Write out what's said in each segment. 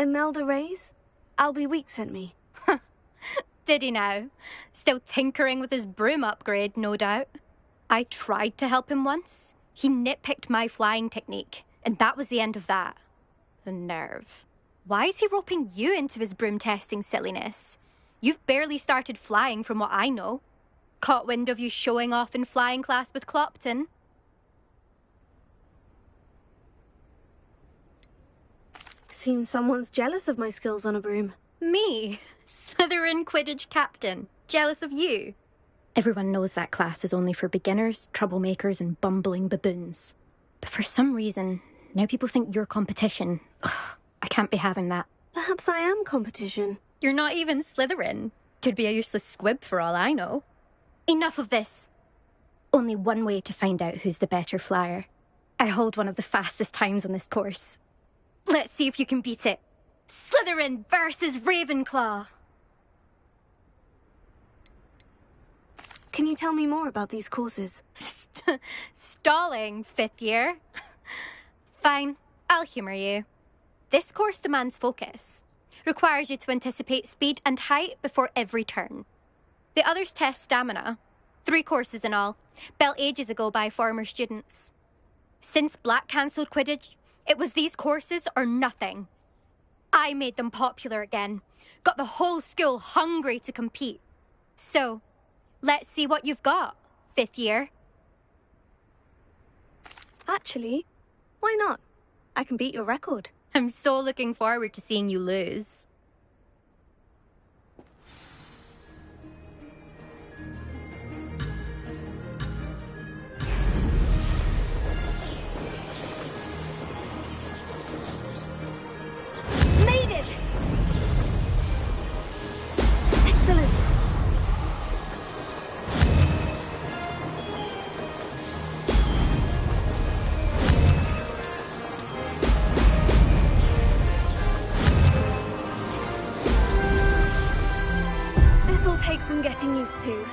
Imelda Reyes? Albie Week sent me. Did he now? Still tinkering with his broom upgrade, no doubt. I tried to help him once. He nitpicked my flying technique, and that was the end of that. The nerve. Why is he roping you into his broom testing silliness? You've barely started flying from what I know. Caught wind of you showing off in flying class with Clopton. Seems someone's jealous of my skills on a broom. Me? Slytherin Quidditch captain. Jealous of you? Everyone knows that class is only for beginners, troublemakers, and bumbling baboons. But for some reason, now people think you're competition. Ugh, I can't be having that. Perhaps I am competition. You're not even Slytherin. Could be a useless squib for all I know. Enough of this. Only one way to find out who's the better flyer. I hold one of the fastest times on this course. Let's see if you can beat it. Slytherin versus Ravenclaw. Can you tell me more about these courses? Stalling, 5th year? Fine, I'll humour you. This course demands focus. Requires you to anticipate speed and height before every turn. The others test stamina. 3 courses in all, built ages ago by former students. Since Black cancelled Quidditch, it was these courses or nothing. I made them popular again. Got the whole school hungry to compete. So, let's see what you've got, 5th year. Actually, why not? I can beat your record. I'm so looking forward to seeing you lose. Made it! Excellent! This'll take some getting used to.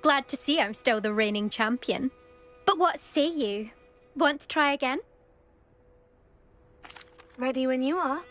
Glad to see I'm still the reigning champion. But what say you? Want to try again? Ready when you are.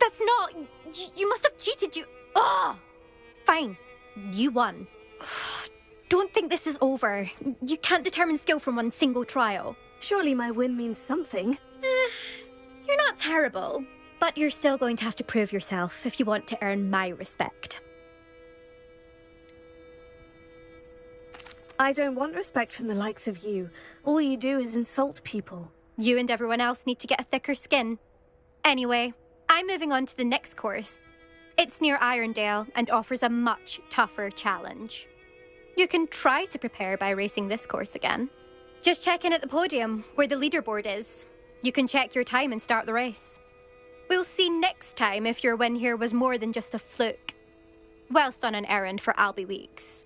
That's not... You must have cheated, you... Ugh! Fine. You won. Don't think this is over. You can't determine skill from one single trial. Surely my win means something. You're not terrible, but you're still going to have to prove yourself if you want to earn my respect. I don't want respect from the likes of you. All you do is insult people. You and everyone else need to get a thicker skin. Anyway, I'm moving on to the next course. It's near Irondale and offers a much tougher challenge. You can try to prepare by racing this course again. Just check in at the podium, where the leaderboard is. You can check your time and start the race. We'll see next time if your win here was more than just a fluke. Whilst on an errand for Albie Weeks.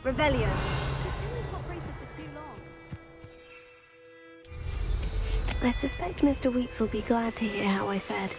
Revelio. I suspect Mr. Weeks will be glad to hear how I fared.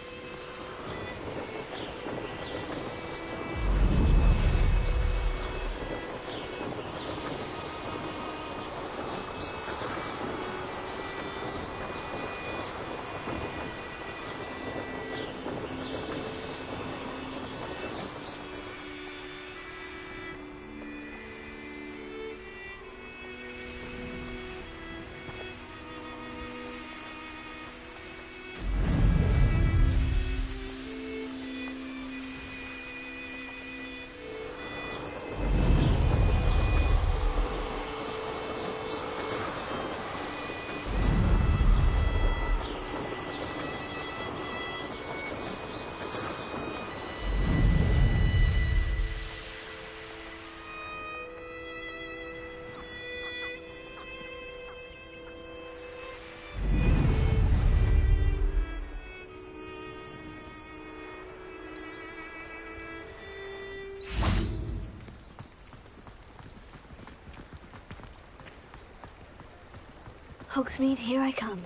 Hogsmeade, here I come.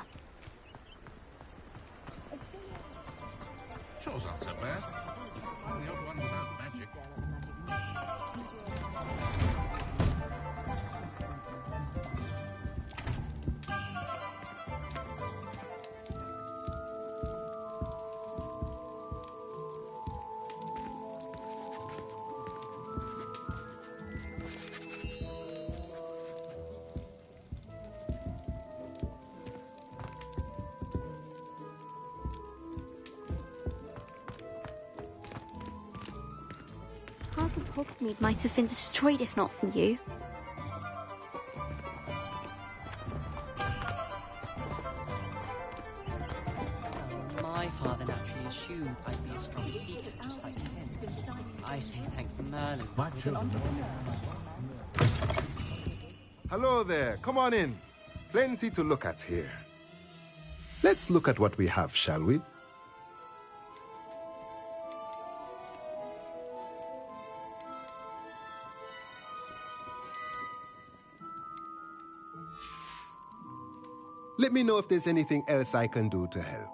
Shore's not so bad. I'm the odd one without magic. think Hogsmeade might have been destroyed if not for you. My father naturally assumed I'd be a strong seeker just like him. I say thank Merlin. My children. Hello there, come on in. Plenty to look at here. Let's look at what we have, shall we? Let me know if there's anything else I can do to help.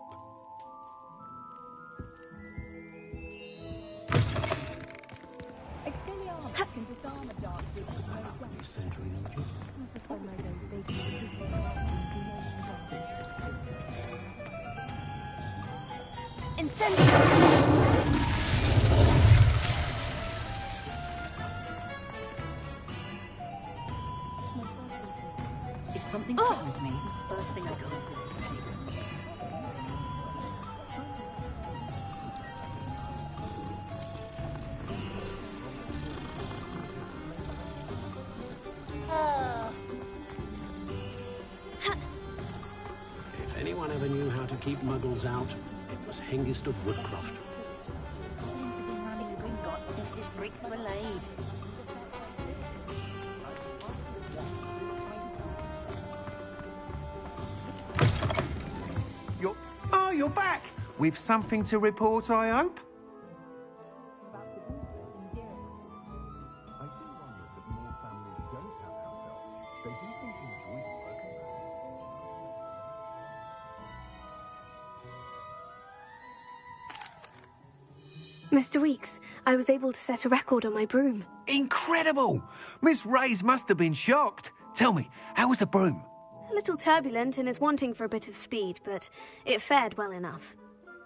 If something threatens me, the first thing I can't do is take it. If anyone ever knew how to keep muggles out, it was Hengist of Woodcroft. Goblins have been running the Gringotts since its bricks were laid. You're back! With something to report, I hope? Mr. Weeks, I was able to set a record on my broom. Incredible! Miss Reyes must have been shocked. Tell me, how was the broom? A little turbulent and is wanting for a bit of speed, but it fared well enough.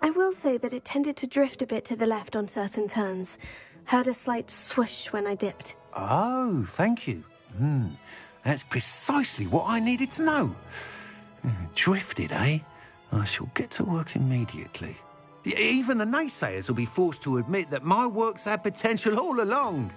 I will say that it tended to drift a bit to the left on certain turns. Heard a slight swoosh when I dipped. Oh, thank you. That's precisely what I needed to know. Drifted, eh? I shall get to work immediately. Even the naysayers will be forced to admit that my work's had potential all along.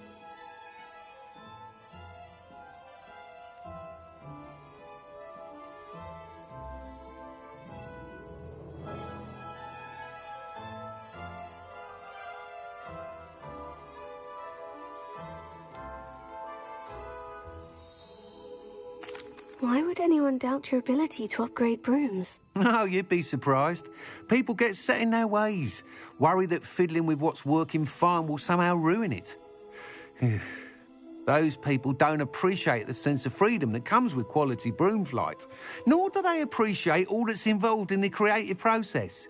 Why would anyone doubt your ability to upgrade brooms? No, you'd be surprised. People get set in their ways, worry that fiddling with what's working fine will somehow ruin it. Those people don't appreciate the sense of freedom that comes with quality broom flight, nor do they appreciate all that's involved in the creative process.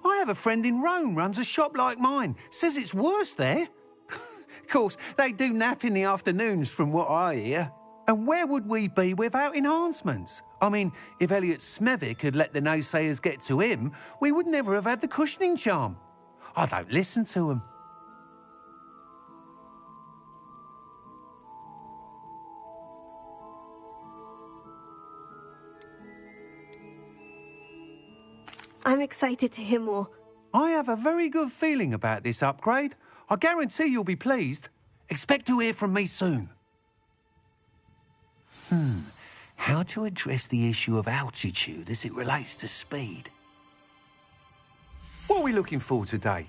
I have a friend in Rome runs a shop like mine, says it's worse there. Of course, they do nap in the afternoons from what I hear. And where would we be without enhancements? I mean, if Elliot Smethwick had let the naysayers get to him, we would never have had the cushioning charm. I don't listen to them. I'm excited to hear more. I have a very good feeling about this upgrade. I guarantee you'll be pleased. Expect to hear from me soon. How to address the issue of altitude as it relates to speed? What are we looking for today?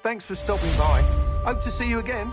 Thanks for stopping by. Hope to see you again.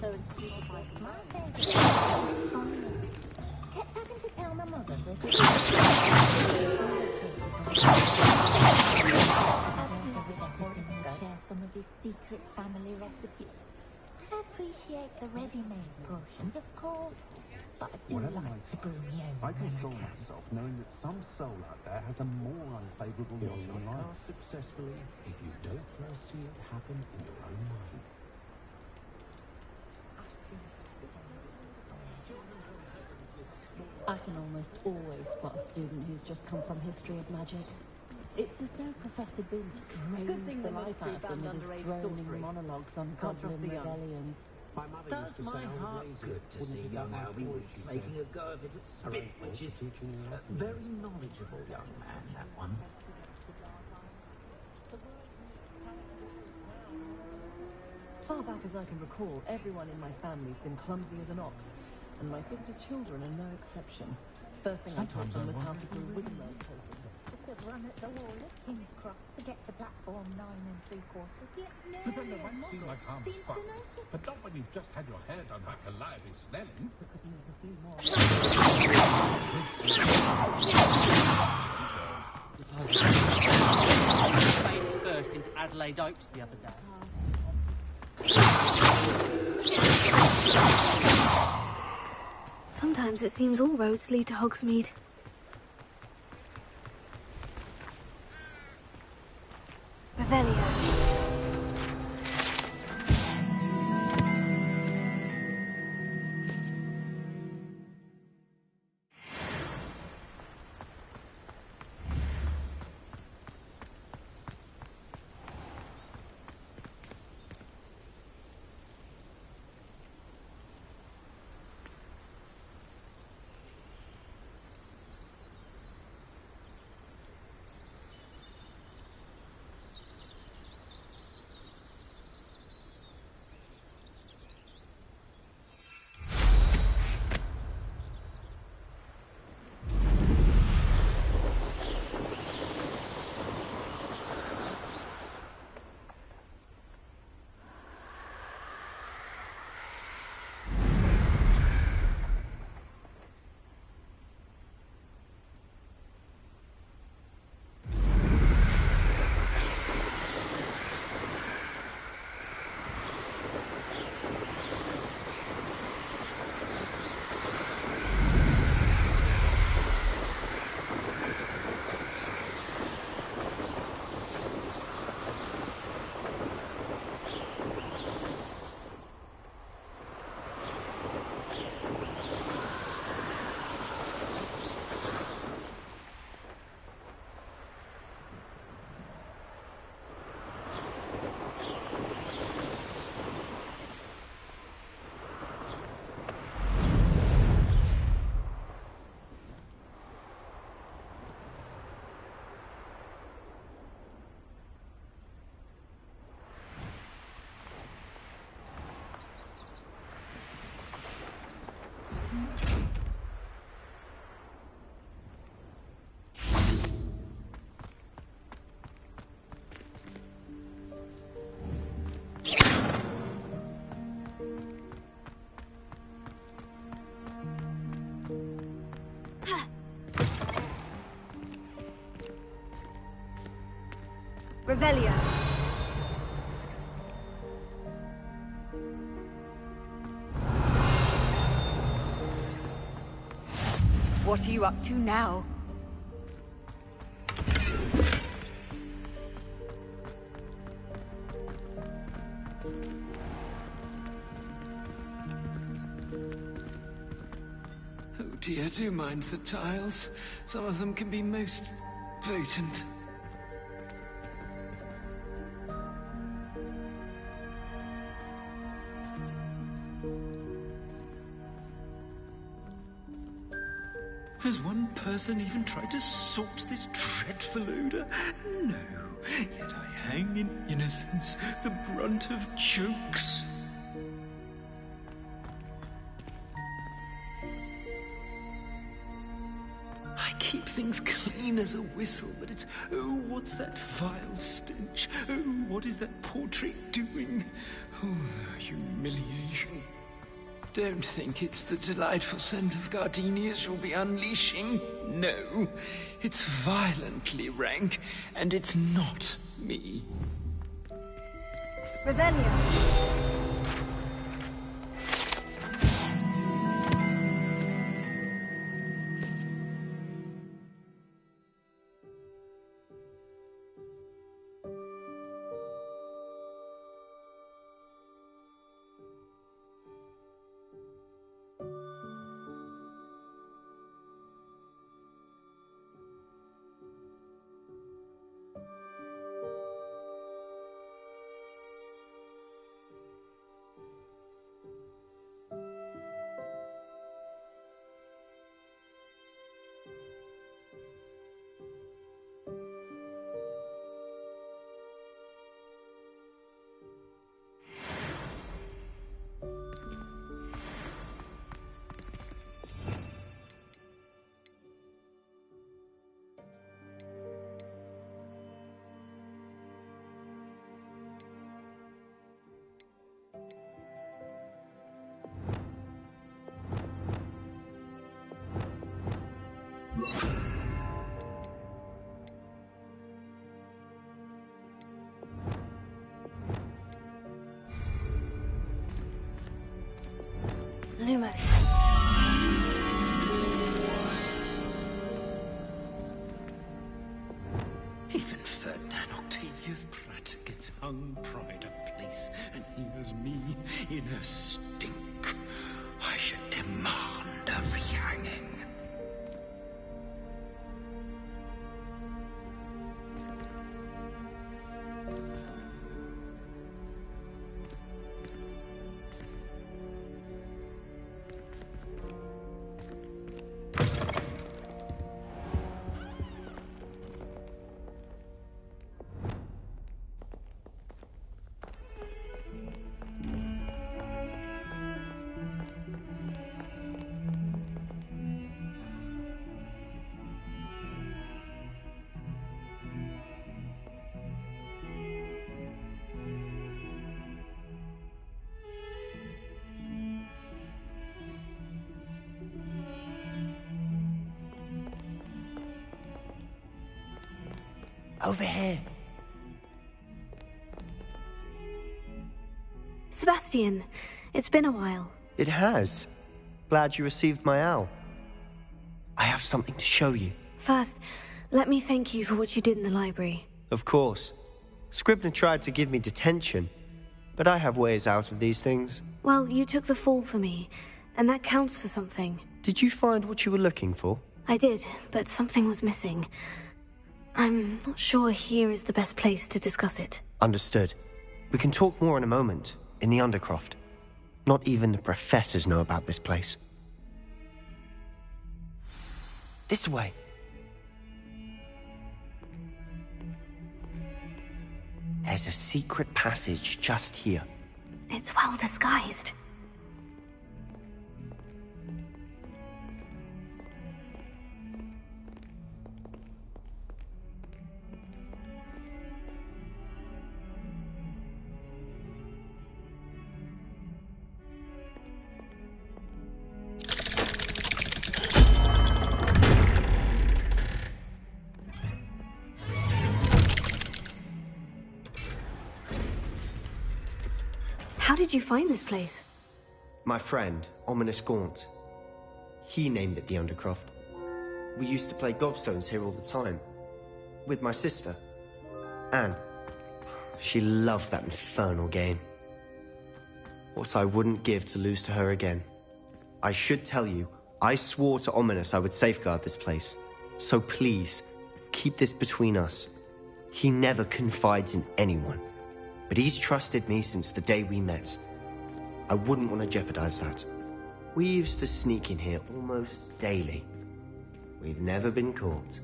so stupid like my favorite. Kept having to tell my mother that share some of his secret family recipes. I appreciate the ready-made portions, of course, but I do like to brew my own. I console myself knowing that some soul out there has a more unfavorable lot in life successfully if you don't first see it happen in your own mind. I can almost always spot a student who's just come from history of magic. It's as though Professor Biggs drains the life out of them with his droning monologues on goblin rebellions. Does my heart good to see young Albie Weeks making a go of it at spit, which is a very knowledgeable young man, that one. Far back as I can recall, everyone in my family's been clumsy as an ox, and my sister's children are no exception. First thing I taught them was how to do wiggle-roll token. Run at the wall at King's Cross to get to platform 9 3/4. Yet But then the run seemed like harmless fun. But not when you've just had your hair done like a lively Snelling. we could use a few more. Face first into Adelaide Oaks the other day. Sometimes it seems all roads lead to Hogsmeade. Revelio. Revelio. What are you up to now? Oh dear, do mind the tiles. Some of them can be most potent. Has one person even tried to sort this dreadful odour? No, yet I hang in innocence, the brunt of jokes. I keep things clean as a whistle, but it's, oh, what's that vile stench? Oh, what is that portrait doing? Oh, the humiliation. Don't think it's the delightful scent of gardenias you'll be unleashing. No, it's violently rank, and it's not me. Revelio. Lumos. Even Ferdinand Octavius Pratt gets hung pride of place, and here's me in a stink. I should demand a rehanging. Over here. Sebastian, it's been a while. It has. Glad you received my owl. I have something to show you. First, let me thank you for what you did in the library. Of course. Scribner tried to give me detention, but I have ways out of these things. Well, you took the fall for me, and that counts for something. Did you find what you were looking for? I did, but something was missing. I'm not sure here is the best place to discuss it. Understood. We can talk more in a moment, in the Undercroft. Not even the professors know about this place. This way. There's a secret passage just here. It's well disguised. How did you find this place? My friend, Ominous Gaunt. He named it the Undercroft. We used to play gobstones here all the time. With my sister, Anne. She loved that infernal game. What I wouldn't give to lose to her again. I should tell you, I swore to Ominous I would safeguard this place. So please, keep this between us. He never confides in anyone. But he's trusted me since the day we met. I wouldn't want to jeopardize that. We used to sneak in here almost daily. We've never been caught.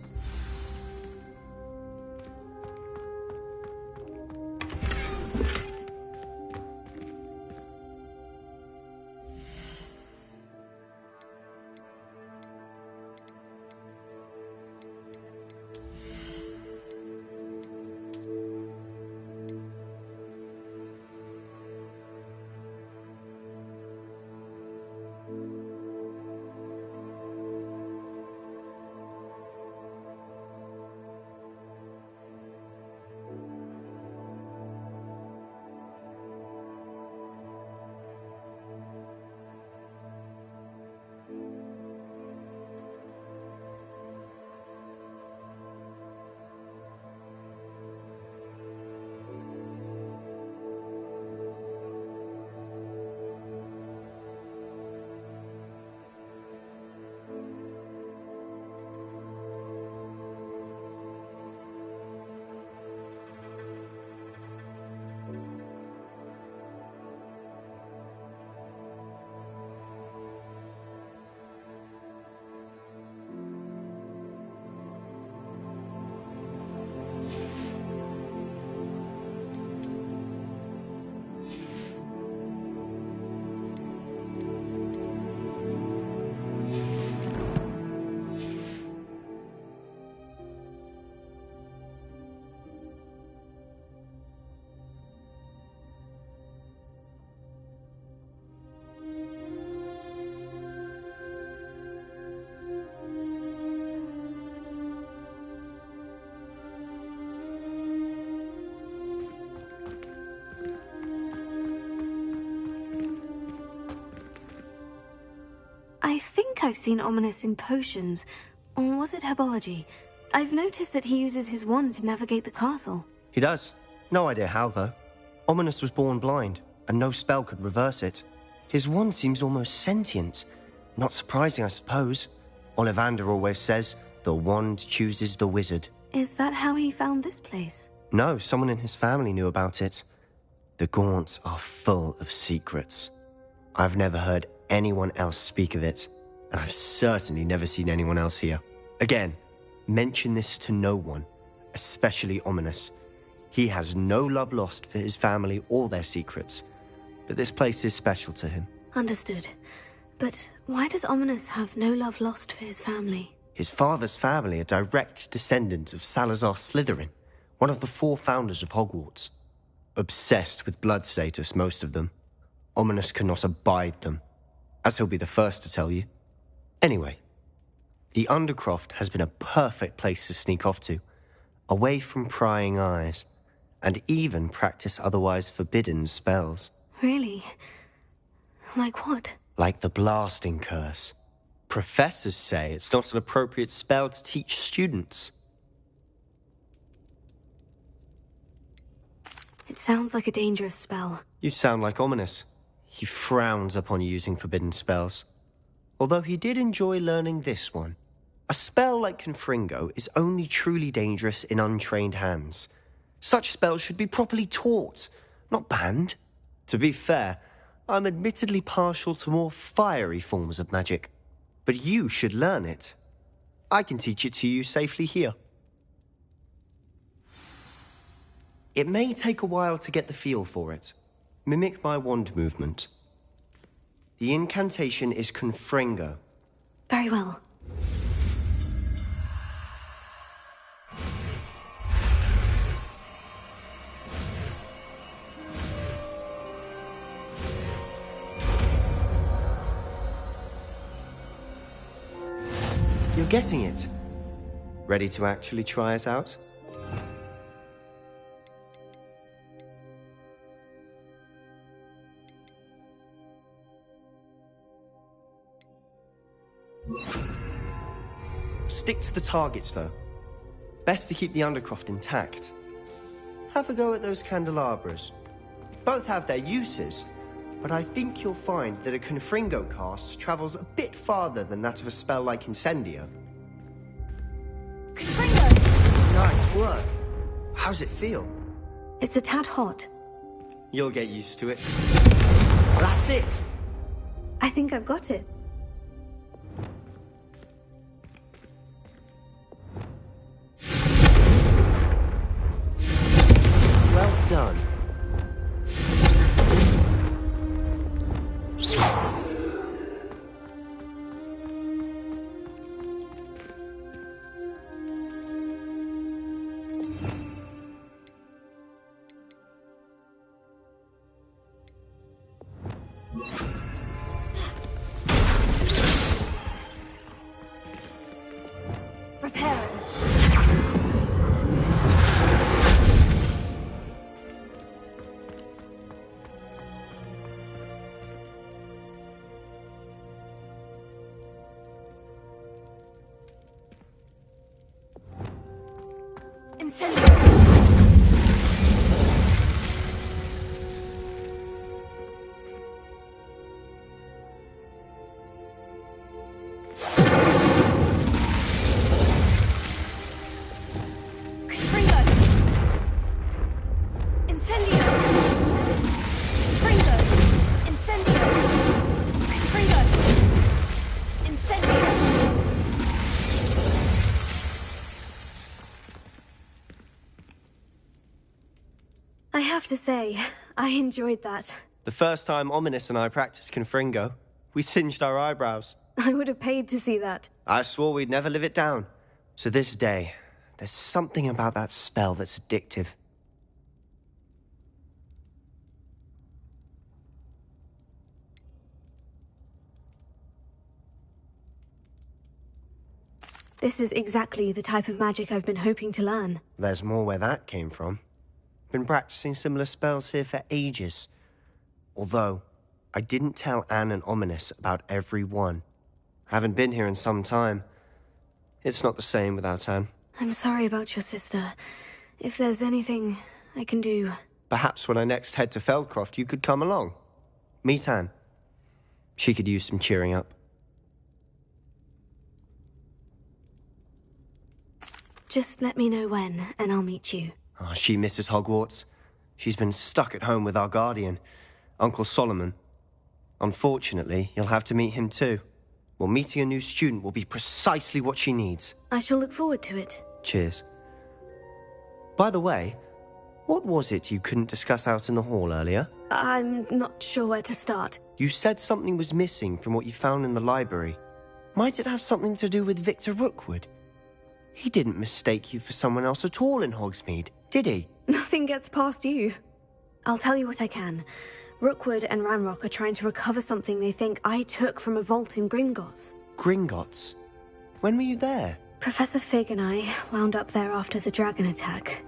think I've seen Ominous in potions. Or was it herbology? I've noticed that he uses his wand to navigate the castle. He does. No idea how, though. Ominous was born blind, and no spell could reverse it. His wand seems almost sentient. Not surprising, I suppose. Ollivander always says, the wand chooses the wizard. Is that how he found this place? No, someone in his family knew about it. The Gaunts are full of secrets. I've never heard anyone else speak of it, and I've certainly never seen anyone else here. Again, mention this to no one, especially Ominous. He has no love lost for his family or their secrets, but this place is special to him. Understood. But why does Ominous have no love lost for his family? His father's family are direct descendants of Salazar Slytherin, one of the 4 founders of Hogwarts. Obsessed with blood status, most of them. Ominous cannot abide them, as he'll be the first to tell you. Anyway, the Undercroft has been a perfect place to sneak off to, away from prying eyes, and even practice otherwise forbidden spells. Really? Like what? Like the blasting curse. Professors say it's not an appropriate spell to teach students. It sounds like a dangerous spell. You sound like Ominous. He frowns upon using forbidden spells. Although he did enjoy learning this one. A spell like Confringo is only truly dangerous in untrained hands. Such spells should be properly taught, not banned. To be fair, I'm admittedly partial to more fiery forms of magic. But you should learn it. I can teach it to you safely here. It may take a while to get the feel for it. Mimic my wand movement. The incantation is Confringo. Very well. You're getting it. Ready to actually try it out? Stick to the targets, though. Best to keep the Undercroft intact. Have a go at those candelabras. Both have their uses, but I think you'll find that a Confringo cast travels a bit farther than that of a spell like Incendio. Confringo! Nice work. How's it feel? It's a tad hot. You'll get used to it. That's it! I think I've got it. Well done. Prepare. I have to say, I enjoyed that. The first time Ominous and I practiced Confringo, we singed our eyebrows. I would have paid to see that. I swore we'd never live it down. So this day, there's something about that spell that's addictive. This is exactly the type of magic I've been hoping to learn. There's more where that came from. Been practicing similar spells here for ages. Although, I didn't tell Anne and Ominous about every one. Haven't been here in some time. It's not the same without Anne. I'm sorry about your sister. If there's anything I can do... Perhaps when I next head to Feldcroft, you could come along. Meet Anne. She could use some cheering up. Just let me know when, and I'll meet you. Oh, she misses Hogwarts. She's been stuck at home with our guardian, Uncle Solomon. Unfortunately, you'll have to meet him too. Well, meeting a new student will be precisely what she needs. I shall look forward to it. Cheers. By the way, what was it you couldn't discuss out in the hall earlier? I'm not sure where to start. You said something was missing from what you found in the library. Might it have something to do with Victor Rookwood? He didn't mistake you for someone else at all in Hogsmeade, did he? Nothing gets past you. I'll tell you what I can. Rookwood and Ranrock are trying to recover something they think I took from a vault in Gringotts. Gringotts? When were you there? Professor Fig and I wound up there after the dragon attack.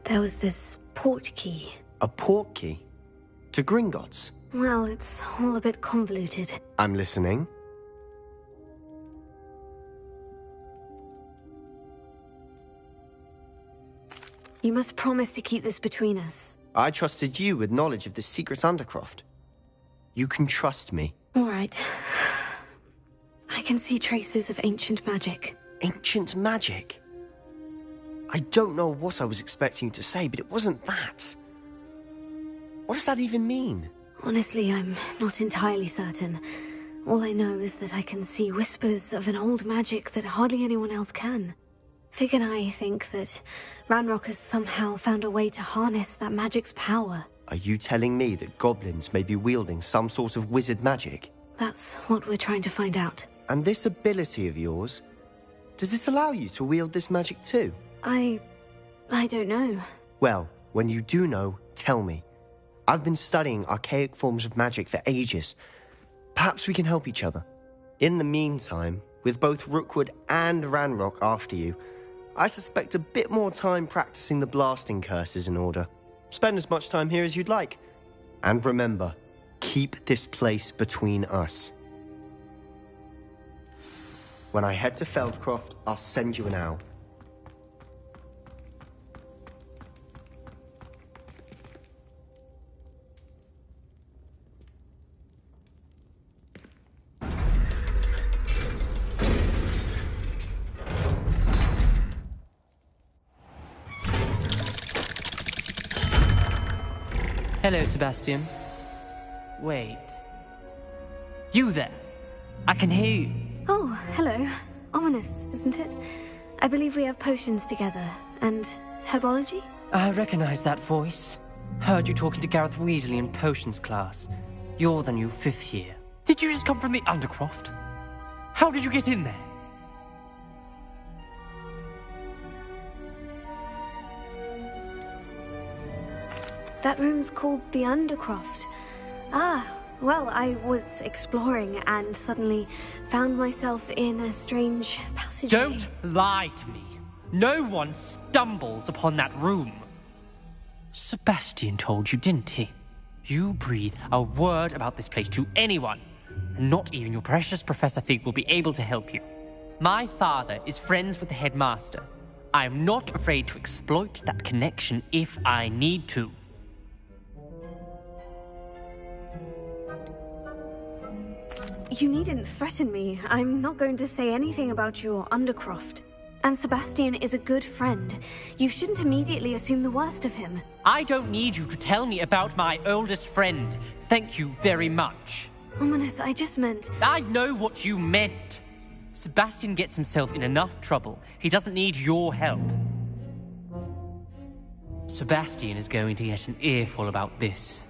There was this port key. A port key? To Gringotts? Well, it's all a bit convoluted. I'm listening. You must promise to keep this between us. I trusted you with knowledge of the secret Undercroft. You can trust me. All right. I can see traces of ancient magic. Ancient magic? I don't know what I was expecting to say, but it wasn't that. What does that even mean? Honestly, I'm not entirely certain. All I know is that I can see whispers of an old magic that hardly anyone else can. Fig and I think that Ranrock has somehow found a way to harness that magic's power. Are you telling me that goblins may be wielding some sort of wizard magic? That's what we're trying to find out. And this ability of yours, does it allow you to wield this magic too? I don't know. Well, when you do know, tell me. I've been studying archaic forms of magic for ages. Perhaps we can help each other. In the meantime, with both Rookwood and Ranrock after you, I suspect a bit more time practicing the blasting curse is in order. Spend as much time here as you'd like. And remember, keep this place between us. When I head to Feldcroft, I'll send you an owl. Hello, Sebastian. Wait. You there? I can hear you. Oh, hello. Ominous, isn't it? I believe we have potions together. And herbology? I recognize that voice. Heard you talking to Gareth Weasley in potions class. You're the new 5th year. Did you just come from the Undercroft? How did you get in there? That room's called the Undercroft. Ah, well, I was exploring and suddenly found myself in a strange passageway. Don't lie to me. No one stumbles upon that room. Sebastian told you, didn't he? You breathe a word about this place to anyone, and not even your precious Professor Fig will be able to help you. My father is friends with the headmaster. I am not afraid to exploit that connection if I need to. You needn't threaten me. I'm not going to say anything about your Undercroft. And Sebastian is a good friend. You shouldn't immediately assume the worst of him. I don't need you to tell me about my oldest friend. Thank you very much. Ominous, I just meant... I know what you meant. Sebastian gets himself in enough trouble. He doesn't need your help. Sebastian is going to get an earful about this.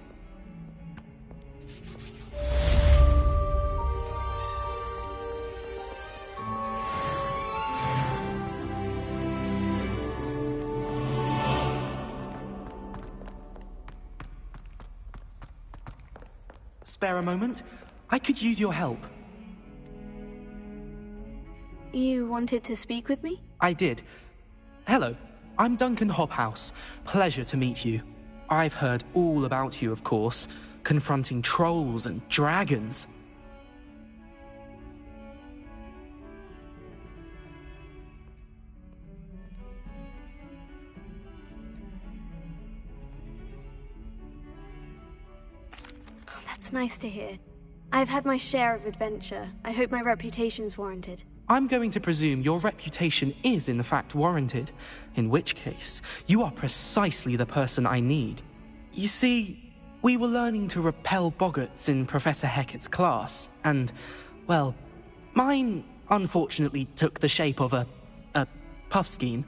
Spare a moment? I could use your help. You wanted to speak with me? I did. Hello, I'm Duncan Hobhouse. Pleasure to meet you. I've heard all about you, of course, confronting trolls and dragons. That's nice to hear. I've had my share of adventure. I hope my reputation's warranted. I'm going to presume your reputation is in fact warranted, in which case, you are precisely the person I need. You see, we were learning to repel boggarts in Professor Hecat's class, and, well, mine unfortunately took the shape of a puffskein.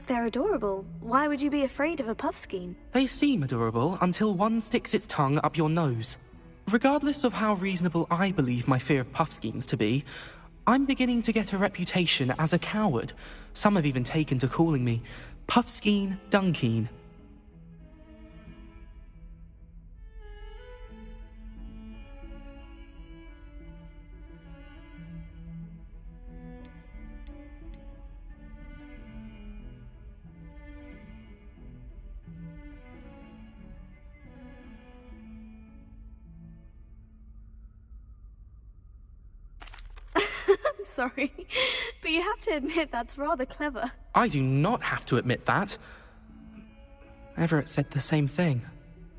They're adorable. Why would you be afraid of a puffskein? They seem adorable until one sticks its tongue up your nose. Regardless of how reasonable I believe my fear of puffskeins to be, I'm beginning to get a reputation as a coward. Some have even taken to calling me Puffskein Dunkeen. Sorry, but you have to admit that's rather clever. I do not have to admit that. Everett said the same thing.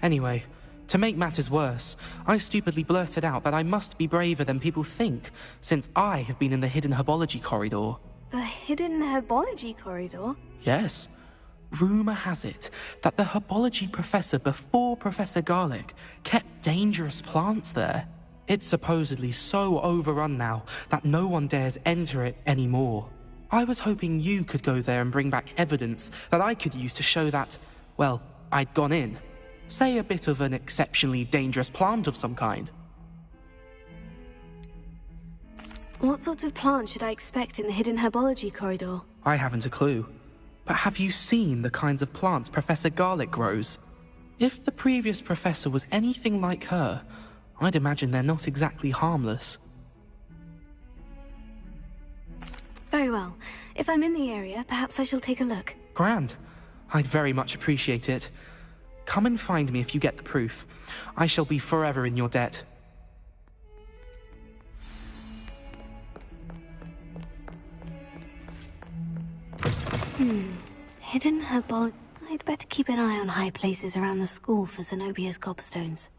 Anyway, to make matters worse, I stupidly blurted out that I must be braver than people think, since I have been in the hidden herbology corridor. The hidden herbology corridor? Yes. Rumour has it that the herbology professor before Professor Garlic kept dangerous plants there. It's supposedly so overrun now that no one dares enter it anymore. I was hoping you could go there and bring back evidence that I could use to show that, well, I'd gone in. Say a bit of an exceptionally dangerous plant of some kind. What sort of plant should I expect in the hidden herbology corridor? I haven't a clue. But have you seen the kinds of plants Professor Garlic grows? If the previous professor was anything like her, I'd imagine they're not exactly harmless. Very well. If I'm in the area, perhaps I shall take a look. Grand. I'd very much appreciate it. Come and find me if you get the proof. I shall be forever in your debt. Hidden herbology. I'd better keep an eye on high places around the school for Zenobia's gobstones.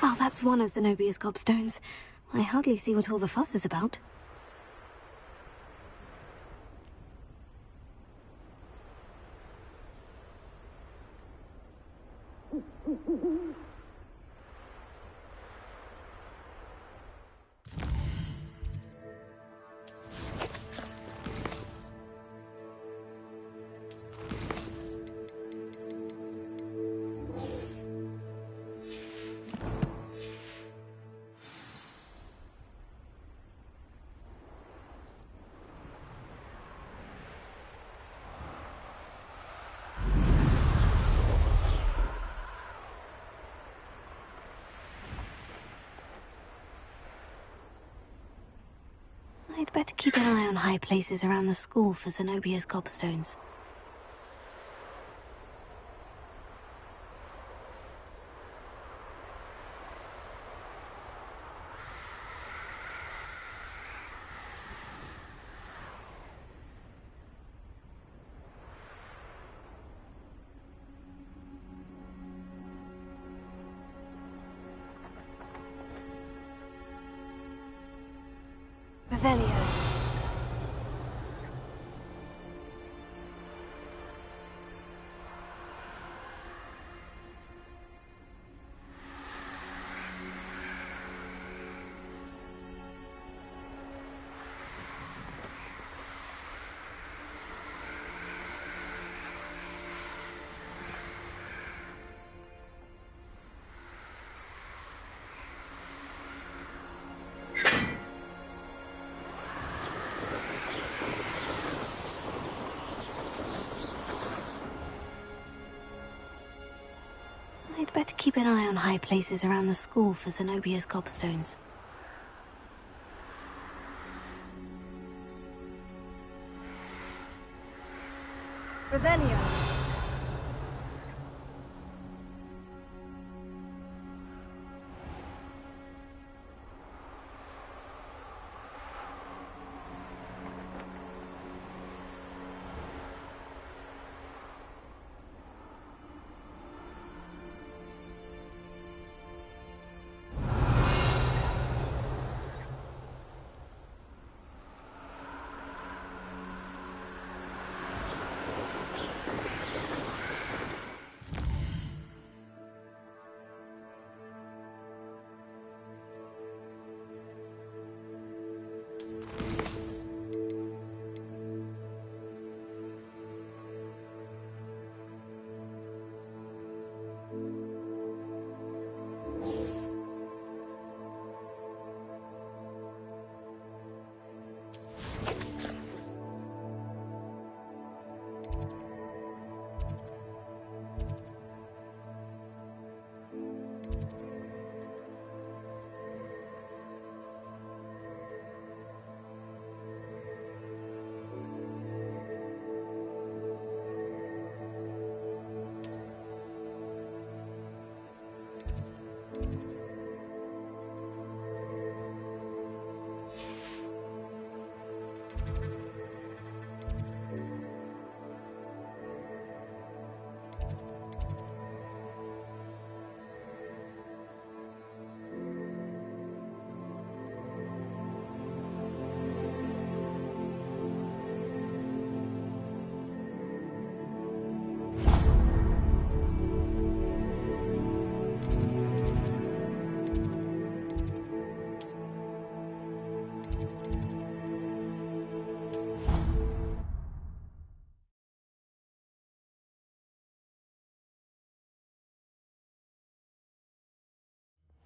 Well, that's one of Zenobia's gobstones. I hardly see what all the fuss is about. I'd better keep an eye on high places around the school for Zenobia's gobstones. Revelio. better keep an eye on high places around the school for Zenobia's gobstones. Revelio.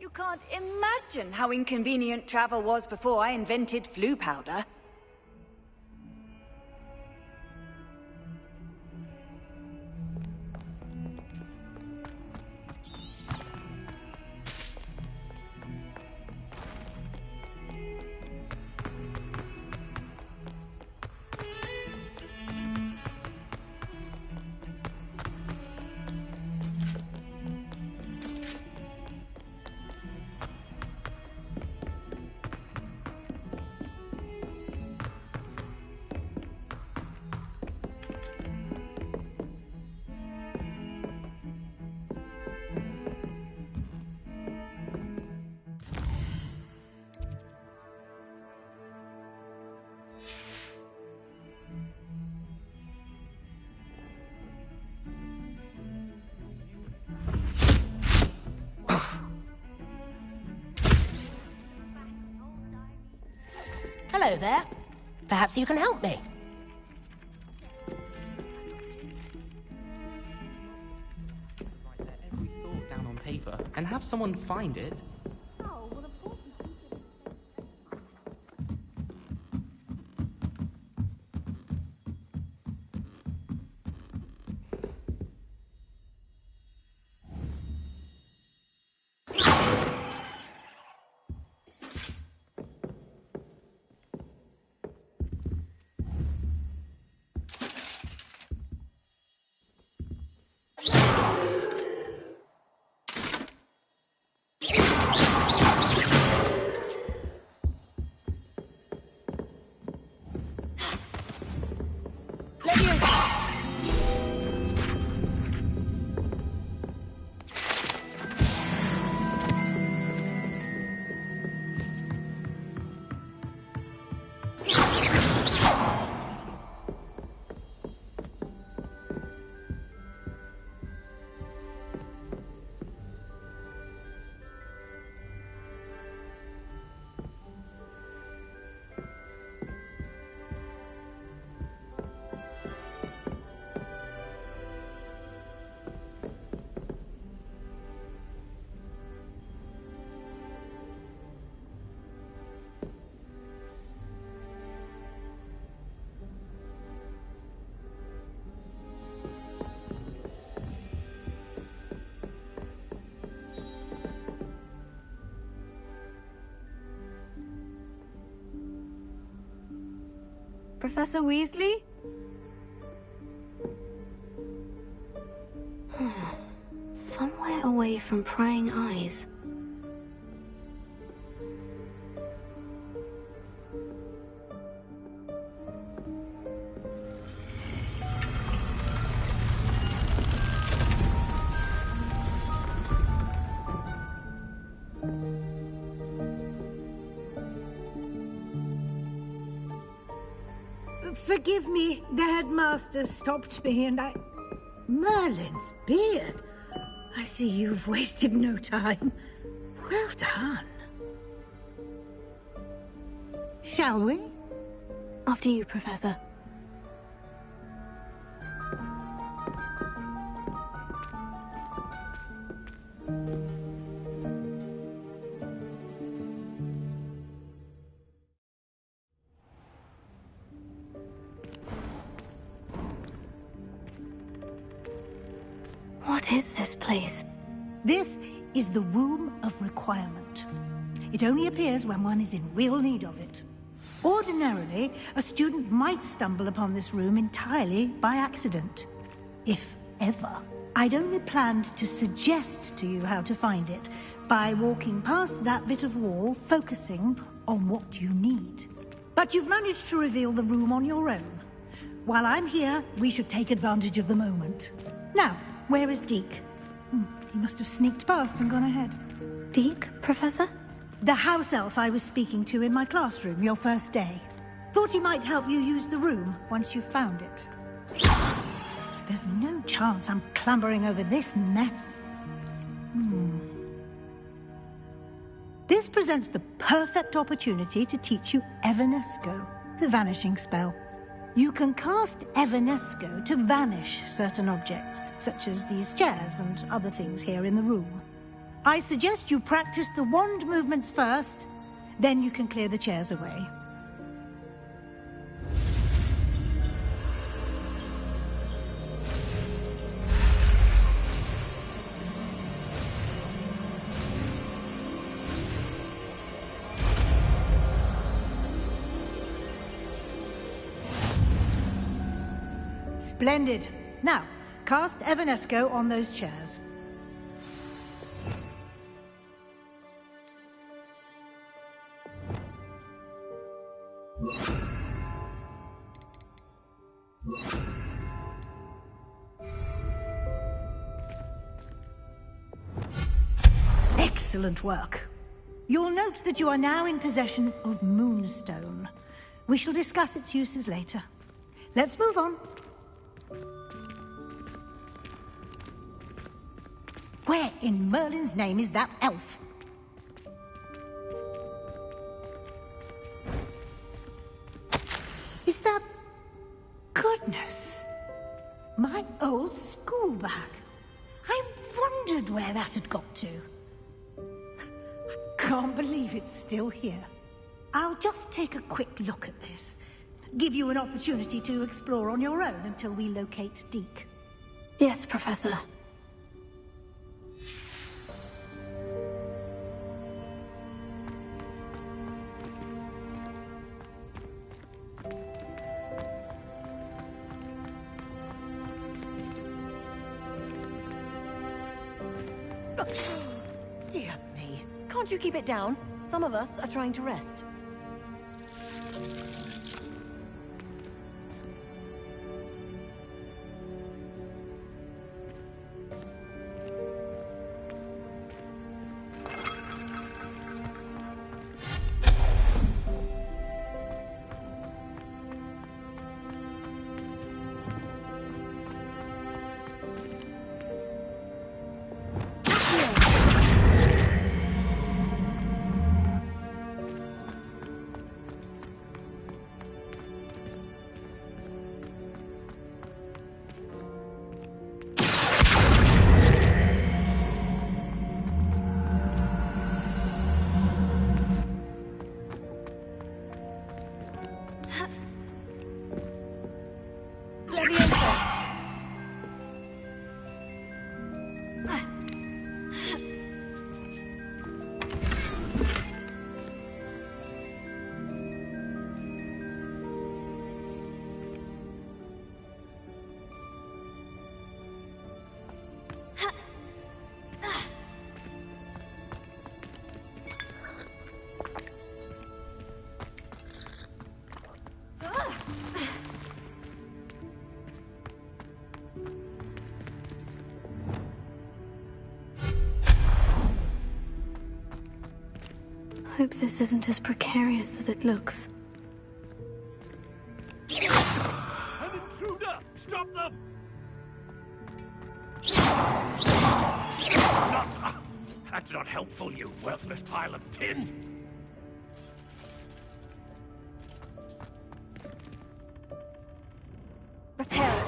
You can't imagine how inconvenient travel was before I invented flu powder. Hello there. Perhaps you can help me. Write their every thought down on paper and have someone find it. Professor Weasley? Somewhere away from prying eyes. Forgive me, the headmaster stopped me and I... Merlin's beard. I see you've wasted no time. Well done. Shall we? After you, Professor. What is this place? This is the Room of Requirement. It only appears when one is in real need of it. Ordinarily, a student might stumble upon this room entirely by accident. If ever. I'd only planned to suggest to you how to find it by walking past that bit of wall, focusing on what you need. But you've managed to reveal the room on your own. While I'm here, we should take advantage of the moment. Now, where is Deke? He must have sneaked past and gone ahead. Deke, Professor? The house elf I was speaking to in my classroom your first day. Thought he might help you use the room once you've found it. There's no chance I'm clambering over this mess. This presents the perfect opportunity to teach you Evanesco, the vanishing spell. You can cast Evanesco to vanish certain objects, such as these chairs and other things here in the room. I suggest you practice the wand movements first, then you can clear the chairs away. Splendid. Now, cast Evanesco on those chairs. Excellent work. You'll note that you are now in possession of Moonstone. We shall discuss its uses later. Let's move on. Where in Merlin's name is that elf? Is that... Goodness! My old school bag. I wondered where that had got to. I can't believe it's still here. I'll just take a quick look at this. Give you an opportunity to explore on your own until we locate Deke. Yes, Professor. Dear me. Can't you keep it down? Some of us are trying to rest. hope this isn't as precarious as it looks. An intruder! Stop them! That's not helpful, you worthless pile of tin! Repair.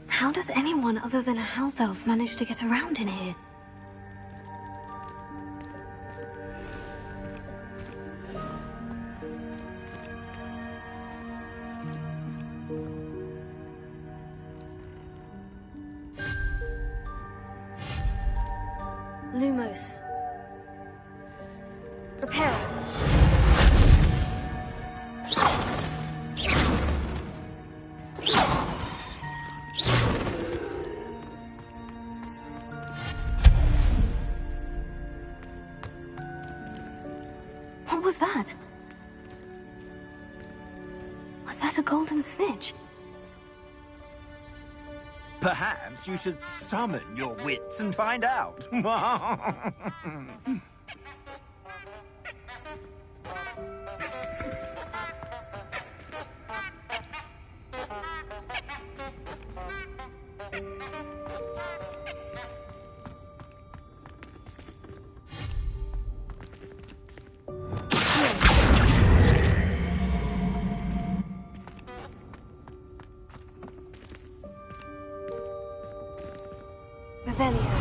How does anyone other than a house elf manage to get around in here? Lumos. Repair. What was that? Was that a golden snitch? Perhaps you should summon your wits and find out. Revelio.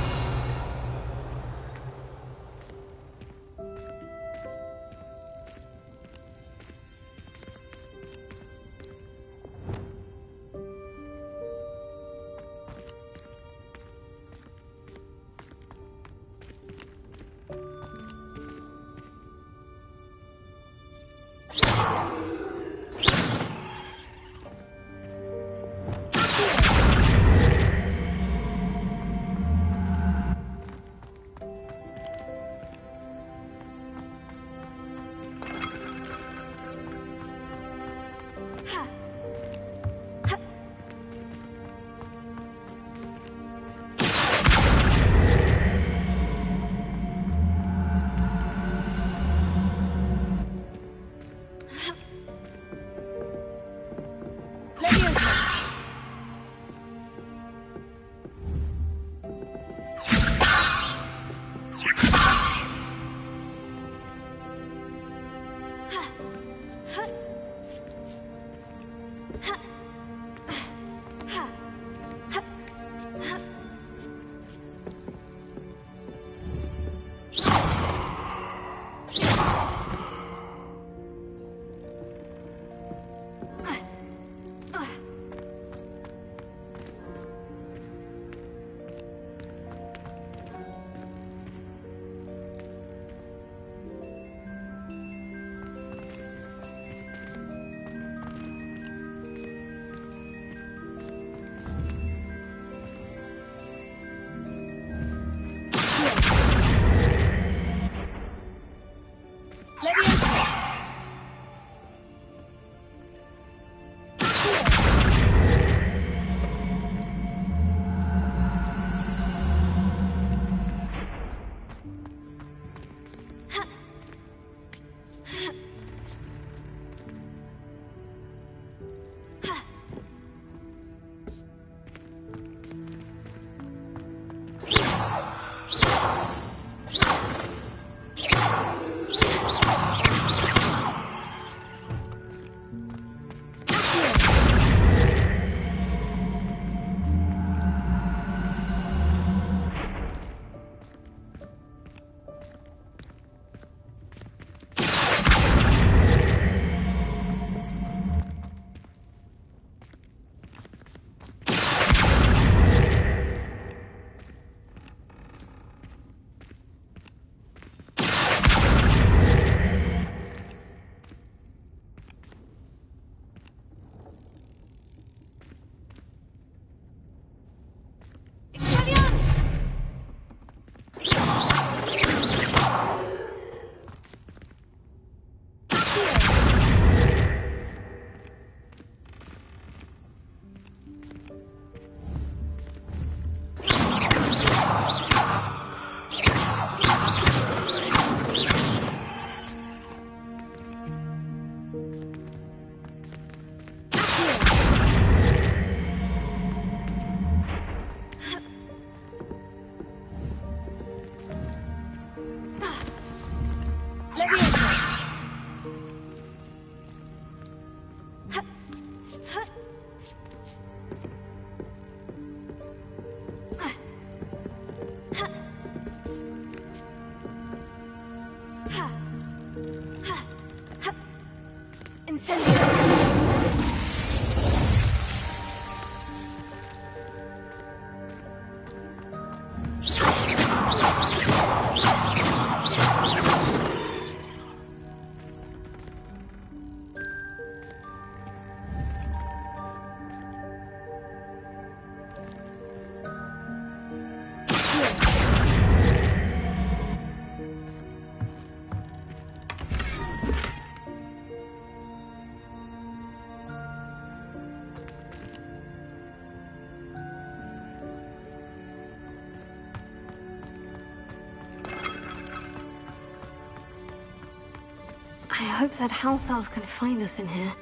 I hope that house elf can find us in here.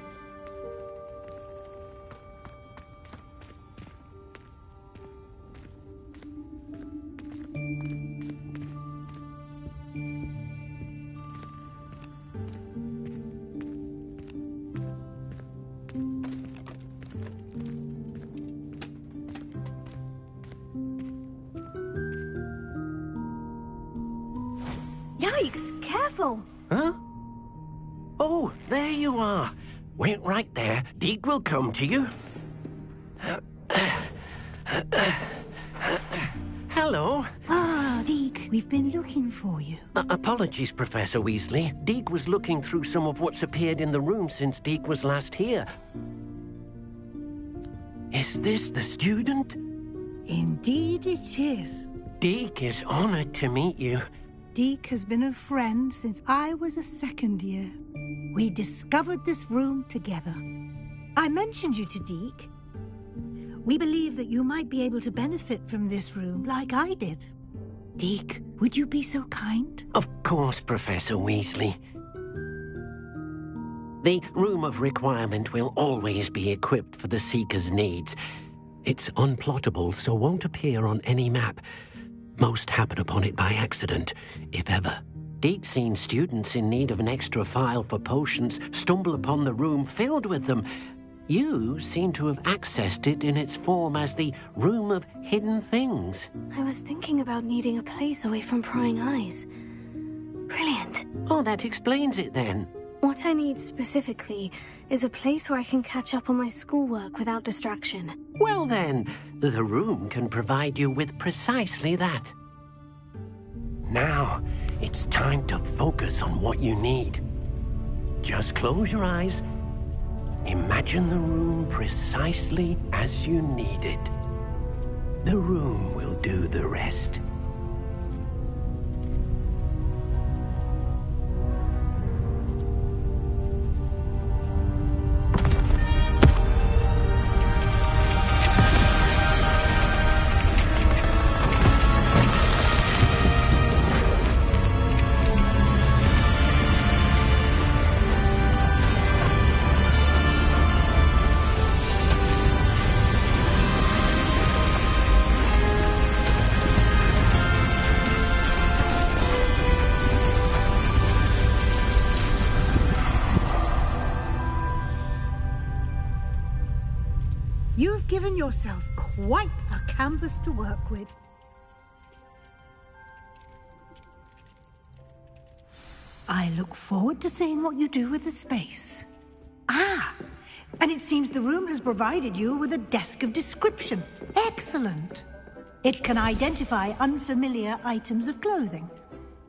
Yikes! Careful! Huh? Oh, there you are. Wait right there. Deke will come to you. Hello. Ah, Deke, we've been looking for you. Apologies, Professor Weasley. Deke was looking through some of what's appeared in the room since Deke was last here. Is this the student? Indeed it is. Deke is honored to meet you. Deke has been a friend since I was a second year. We discovered this room together. I mentioned you to Deke. We believe that you might be able to benefit from this room like I did. Deke, would you be so kind? Of course, Professor Weasley. The Room of Requirement will always be equipped for the Seeker's needs. It's unplottable, so won't appear on any map. Most happen upon it by accident, if ever. Deke's seen students in need of an extra file for potions stumble upon the room filled with them. You seem to have accessed it in its form as the Room of Hidden Things. I was thinking about needing a place away from prying eyes. Brilliant. Oh, that explains it then. What I need specifically is a place where I can catch up on my schoolwork without distraction. Well then, the room can provide you with precisely that. Now, it's time to focus on what you need. Just close your eyes. Imagine the room precisely as you need it. The room will do the rest. You've given yourself quite a canvas to work with. I look forward to seeing what you do with the space. Ah, and it seems the room has provided you with a desk of description. Excellent. It can identify unfamiliar items of clothing.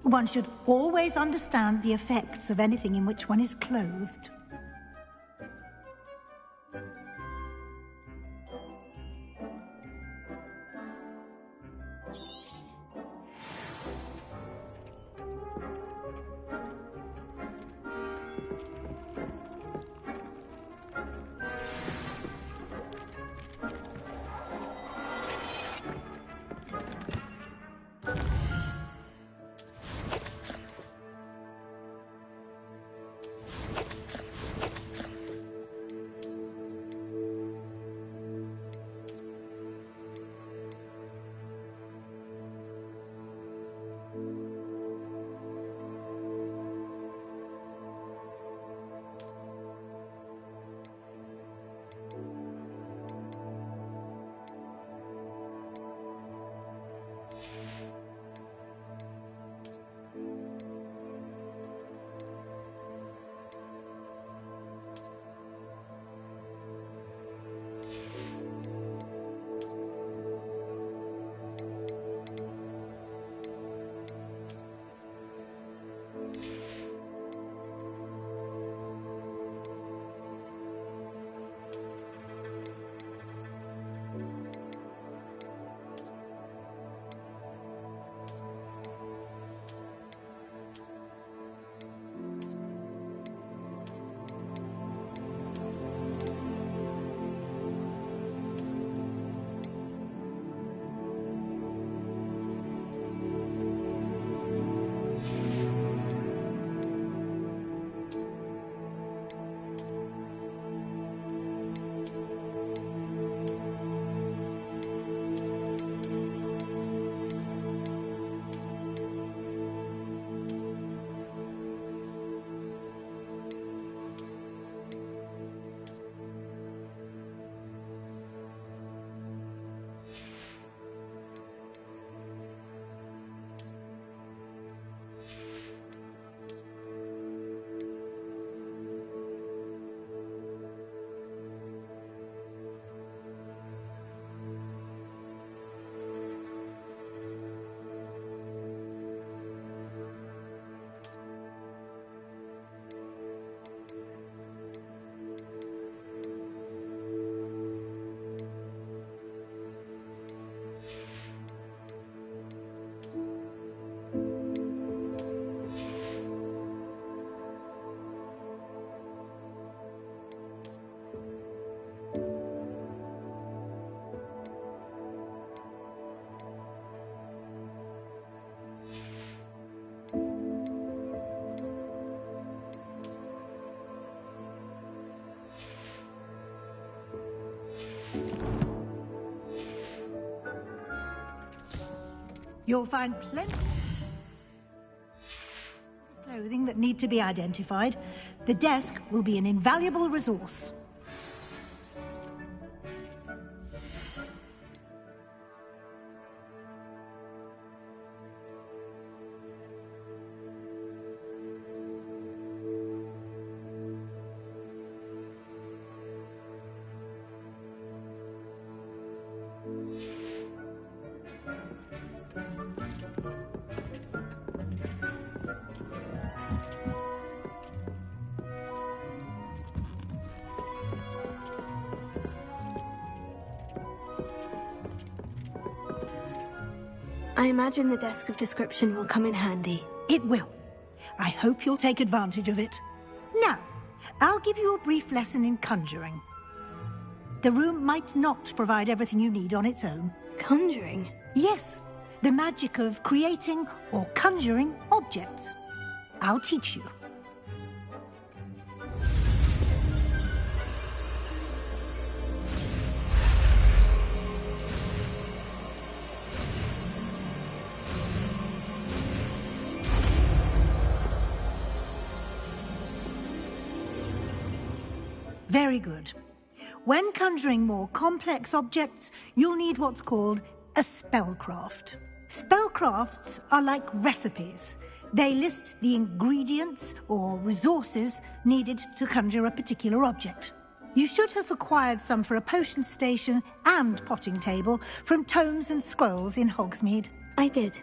One should always understand the effects of anything in which one is clothed. You'll find plenty of clothing that need to be identified. The desk will be an invaluable resource. I imagine the desk of description will come in handy. It will. I hope you'll take advantage of it. Now, I'll give you a brief lesson in conjuring. The room might not provide everything you need on its own. Conjuring? Yes, the magic of creating or conjuring objects. I'll teach you. Very good. When conjuring more complex objects, you'll need what's called a spellcraft. Spellcrafts are like recipes. They list the ingredients or resources needed to conjure a particular object. You should have acquired some for a potion station and potting table from tomes and scrolls in Hogsmeade. I did.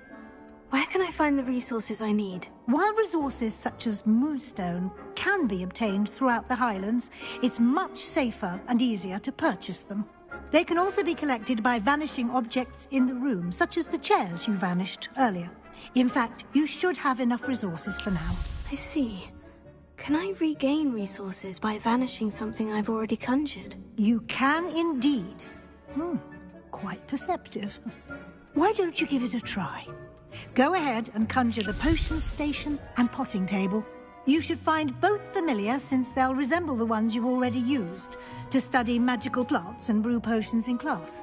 Where can I find the resources I need? While resources such as moonstone can be obtained throughout the Highlands, it's much safer and easier to purchase them. They can also be collected by vanishing objects in the room, such as the chairs you vanished earlier. In fact, you should have enough resources for now. I see. Can I regain resources by vanishing something I've already conjured? You can indeed. Quite perceptive. Why don't you give it a try? Go ahead and conjure the potion station and potting table. You should find both familiar, since they'll resemble the ones you've already used to study magical plants and brew potions in class.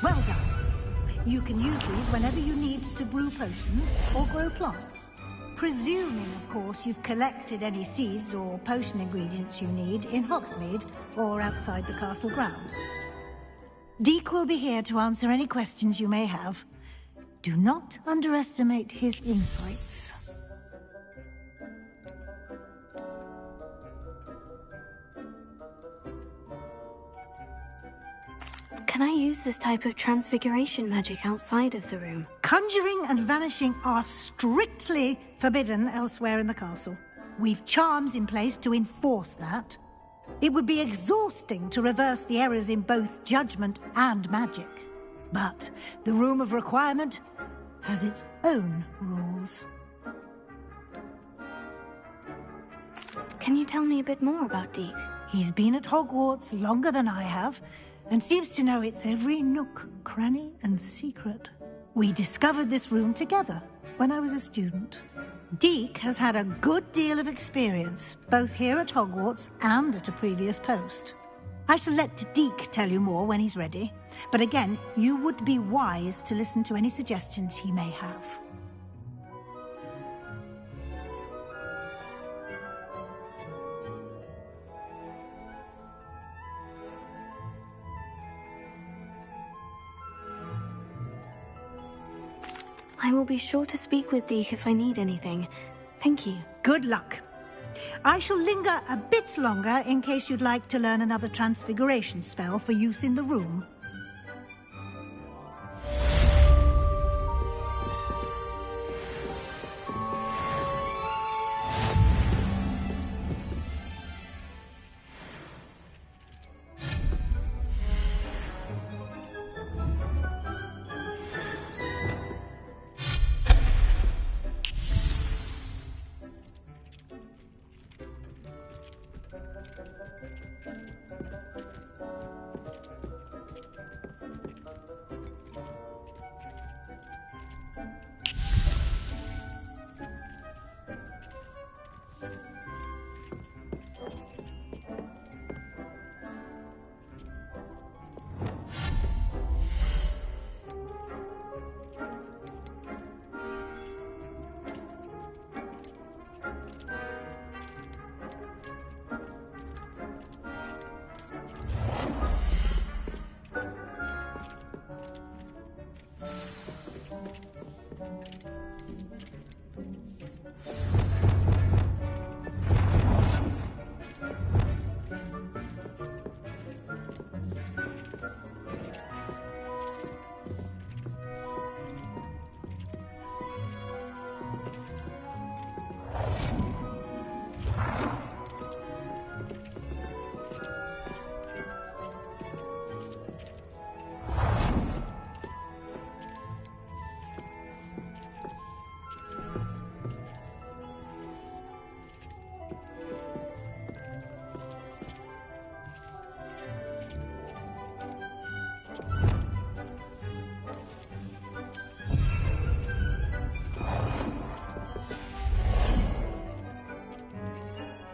Well done. You can use these whenever you need to brew potions or grow plants. Presuming, of course, you've collected any seeds or potion ingredients you need in Hogsmeade or outside the castle grounds. Deke will be here to answer any questions you may have. Do not underestimate his insights. Can I use this type of transfiguration magic outside of the room? Conjuring and vanishing are strictly forbidden elsewhere in the castle. We've charms in place to enforce that. It would be exhausting to reverse the errors in both judgment and magic. But the Room of Requirement has its own rules. Can you tell me a bit more about Deke? He's been at Hogwarts longer than I have, and seems to know its every nook, cranny, and secret. We discovered this room together when I was a student. Deke has had a good deal of experience, both here at Hogwarts and at a previous post. I shall let Deke tell you more when he's ready, but again, you would be wise to listen to any suggestions he may have. I will be sure to speak with Deke if I need anything. Thank you. Good luck. I shall linger a bit longer in case you'd like to learn another transfiguration spell for use in the room.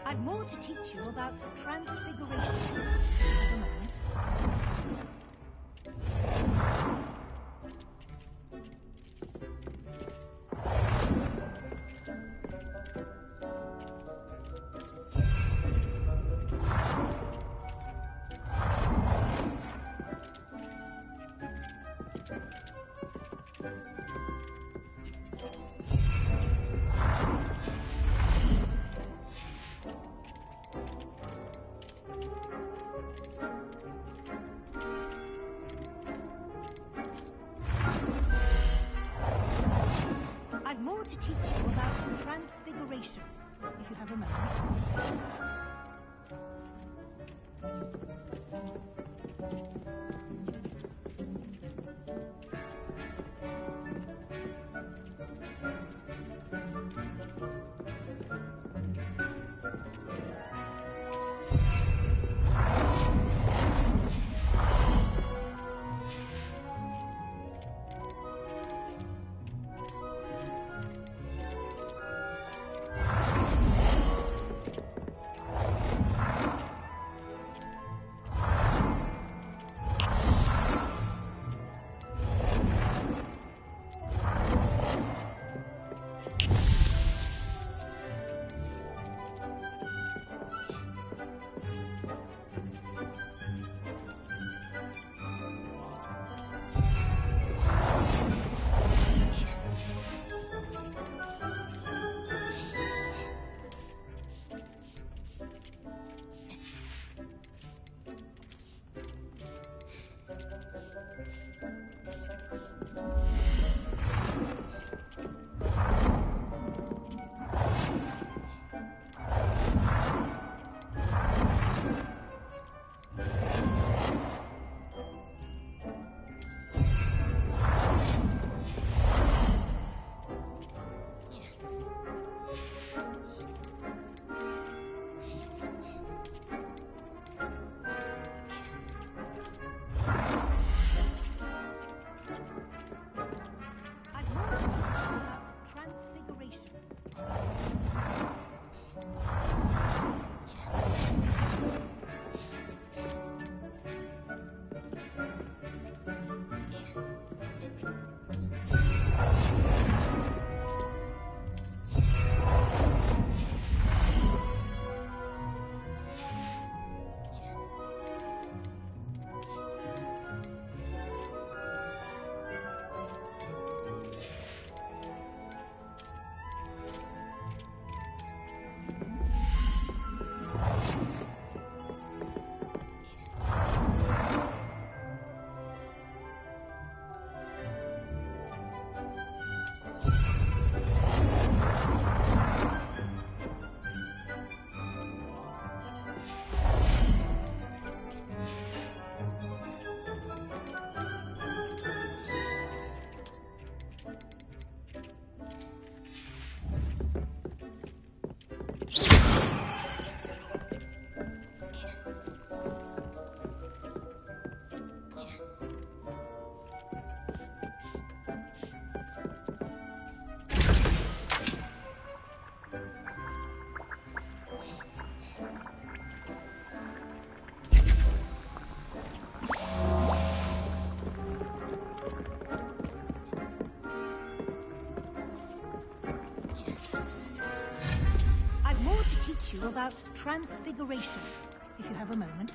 I've more to teach you about transfiguration. Have a moment. I've more to teach you about transfiguration, if you have a moment. you about transfiguration, if you have a moment.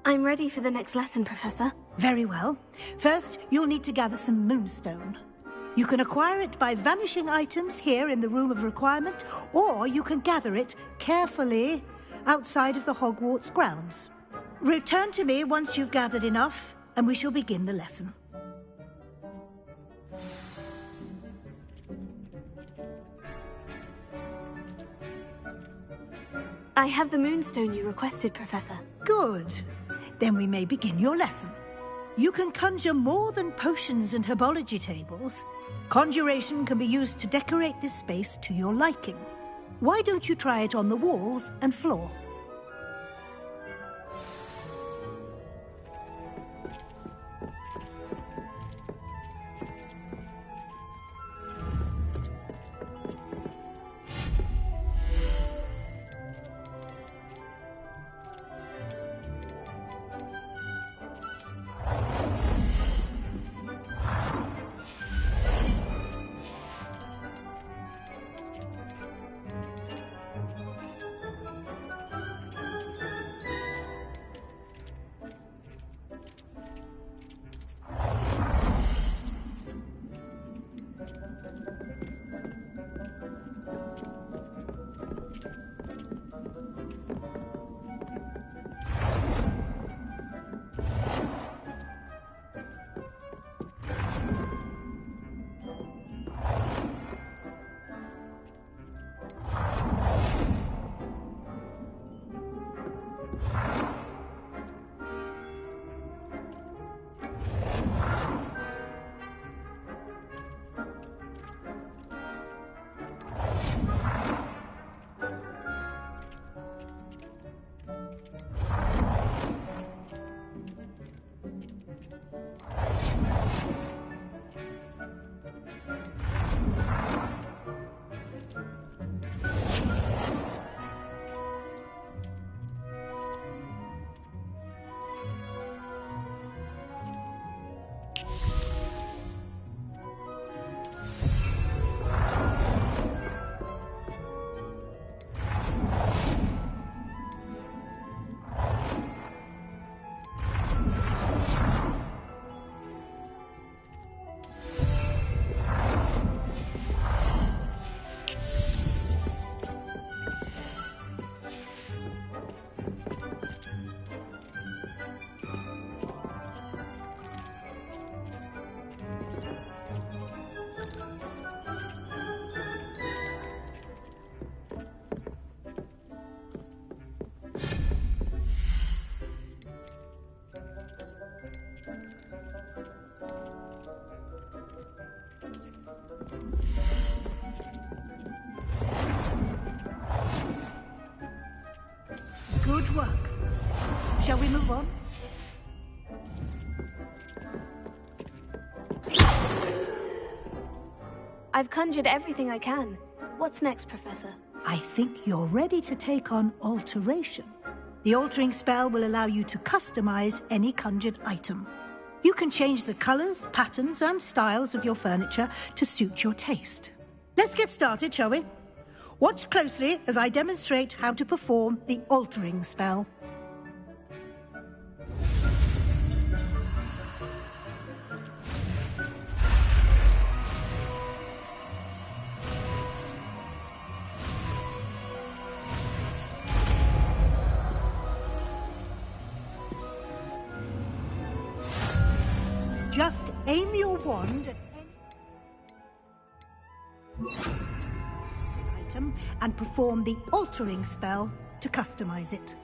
I'm ready for the next lesson, Professor. Very well. First, you'll need to gather some moonstone. You can acquire it by vanishing items here in the Room of Requirement, or you can gather it carefully outside of the Hogwarts grounds. Return to me once you've gathered enough, and we shall begin the lesson. I have the moonstone you requested, Professor. Good. Then we may begin your lesson. You can conjure more than potions and herbology tables. Conjuration can be used to decorate this space to your liking. Why don't you try it on the walls and floor? Good work. Shall we move on? I've conjured everything I can. What's next, Professor? I think you're ready to take on alteration. The altering spell will allow you to customize any conjured item. You can change the colors, patterns, and styles of your furniture to suit your taste. Let's get started, shall we? Watch closely as I demonstrate how to perform the altering spell. Just aim your wand at any item and perform the altering spell to customize it.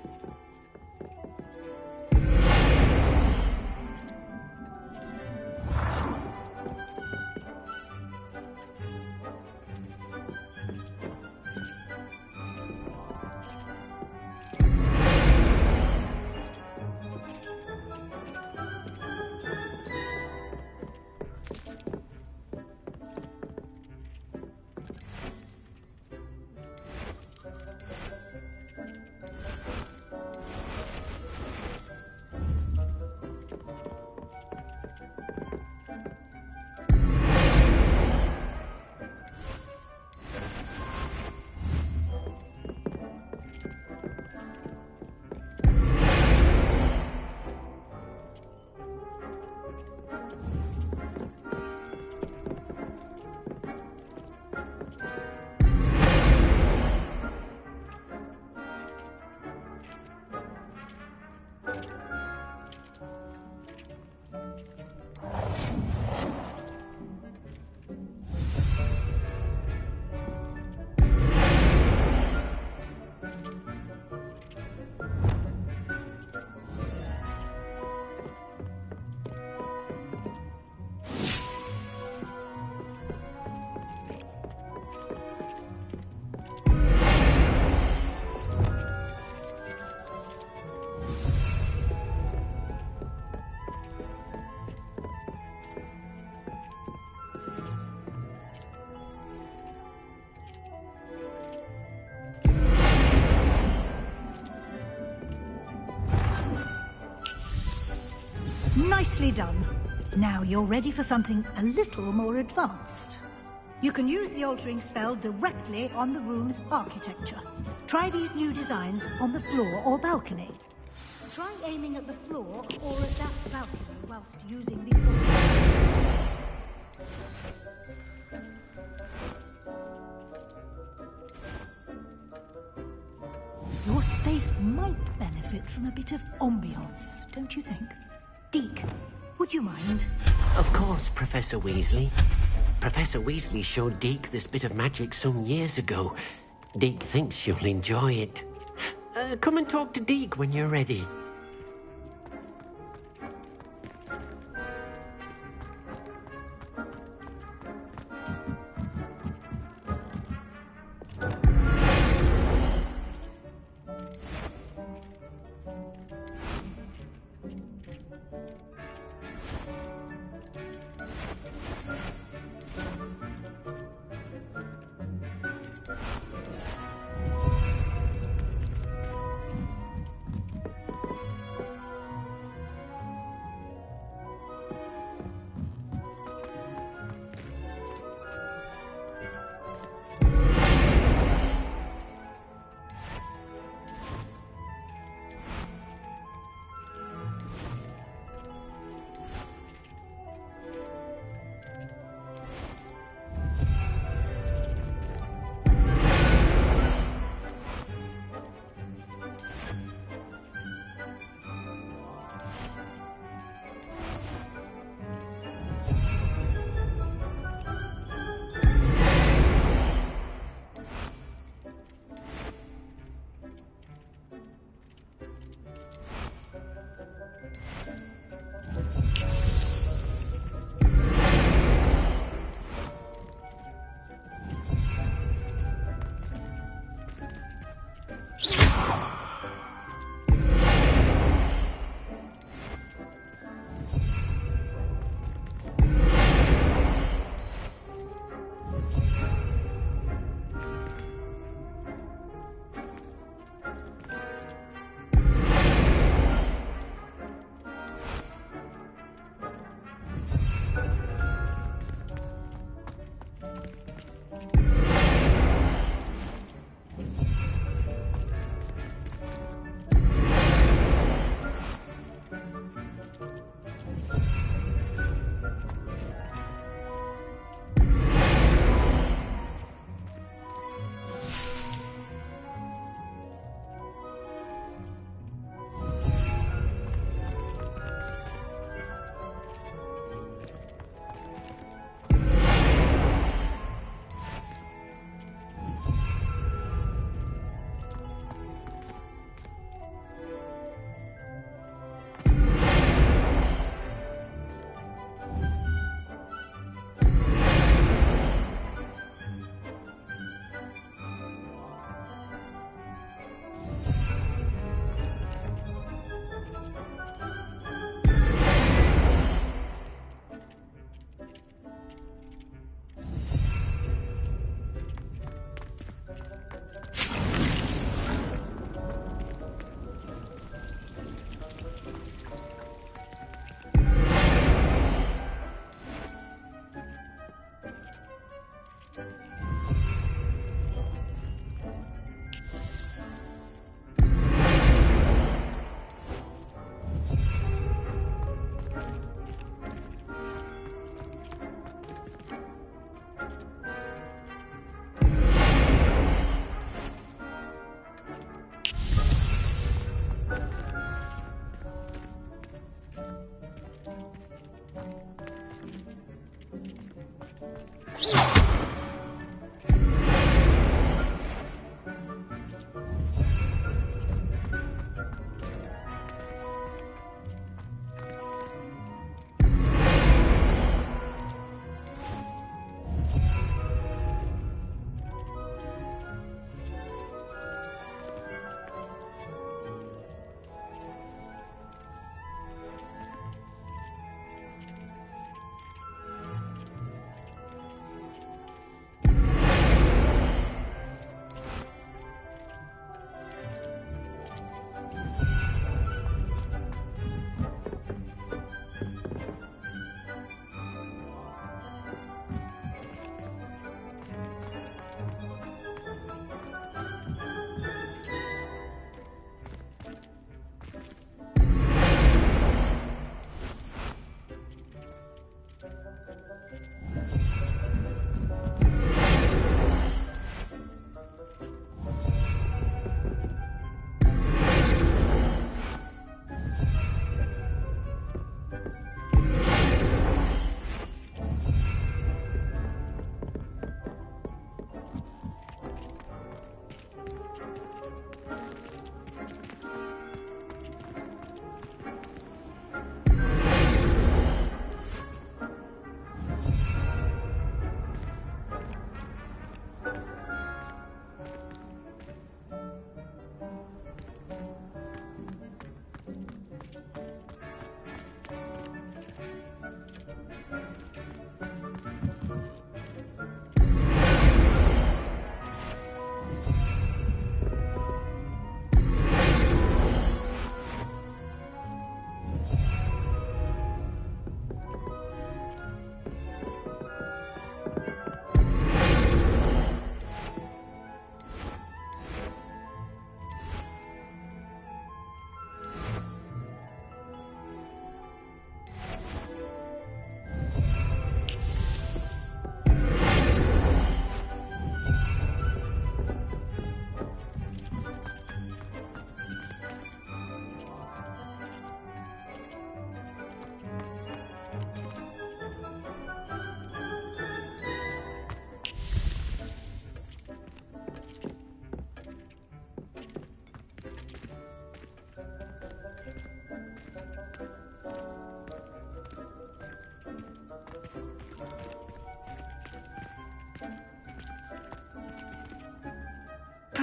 Nicely done. Now you're ready for something a little more advanced. You can use the altering spell directly on the room's architecture. Try these new designs on the floor or balcony. Try aiming at the floor or at that balcony whilst using the Your space might benefit from a bit of ambiance, don't you think? Deke, would you mind? Of course, Professor Weasley. Professor Weasley showed Deke this bit of magic some years ago. Deke thinks you'll enjoy it. Come and talk to Deke when you're ready.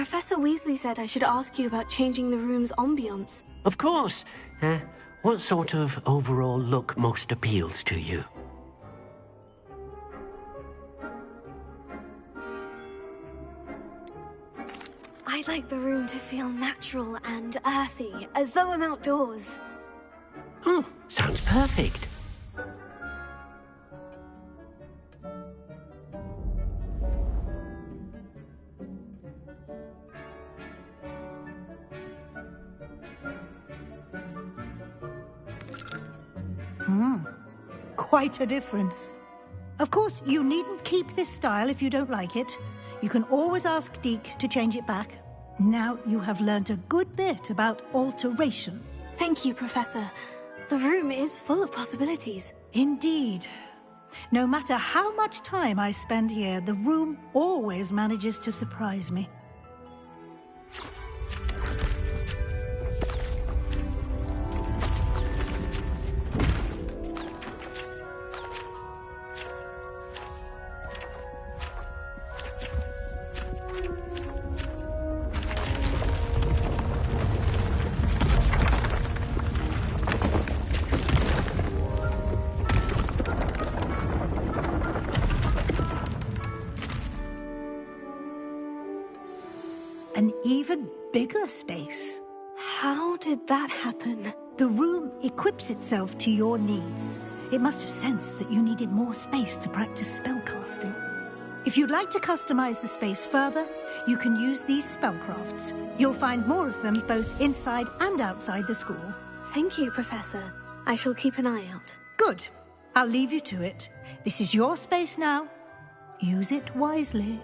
Professor Weasley said I should ask you about changing the room's ambience. Of course. What sort of overall look most appeals to you? I'd like the room to feel natural and earthy, as though I'm outdoors. Oh, sounds perfect. Quite a difference. Of course, you needn't keep this style if you don't like it. You can always ask Deke to change it back. Now you have learnt a good bit about alteration. Thank you, Professor. The room is full of possibilities. Indeed. No matter how much time I spend here, the room always manages to surprise me. An even bigger space. How did that happen? The room equips itself to your needs. It must have sensed that you needed more space to practice spellcasting. If you'd like to customize the space further, you can use these spellcrafts. You'll find more of them both inside and outside the school. Thank you, Professor. I shall keep an eye out. Good. I'll leave you to it. This is your space now. Use it wisely.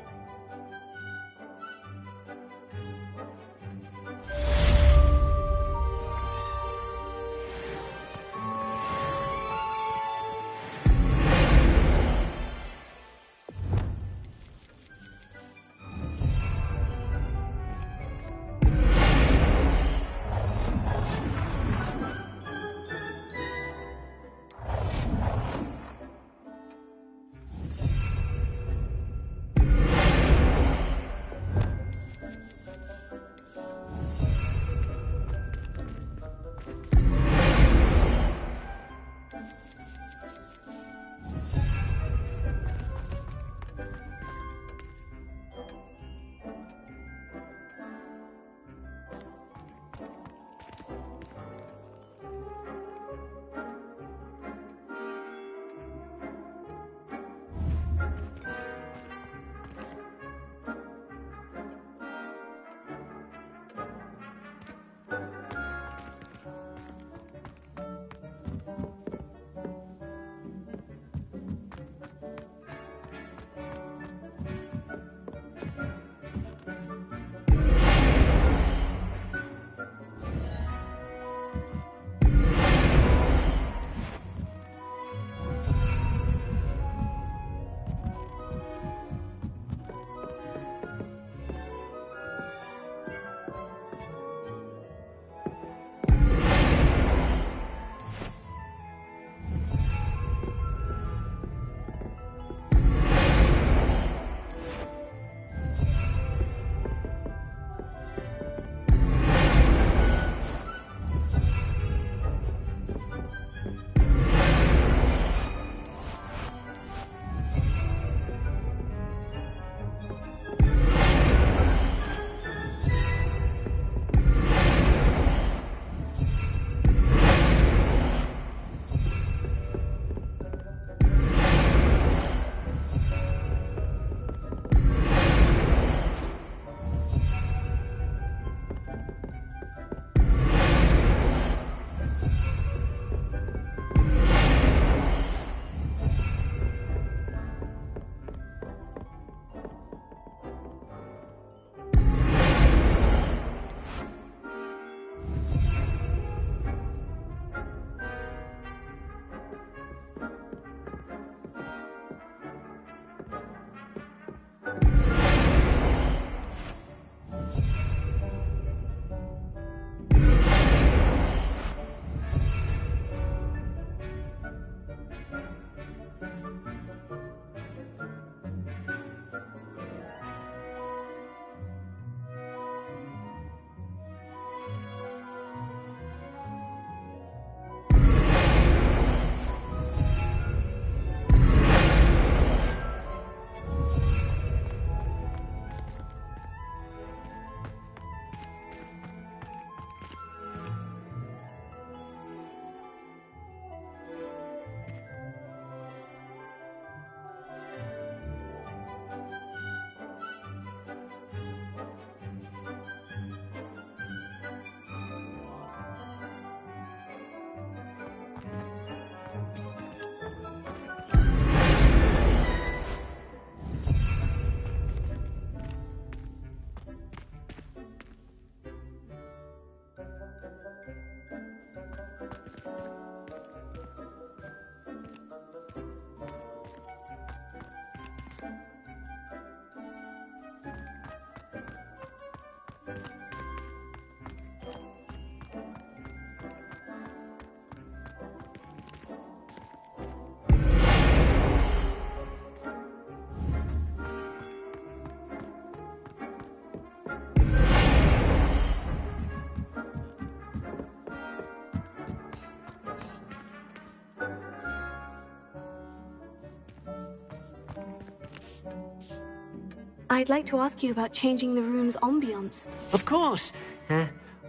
I'd like to ask you about changing the room's ambiance. Of course.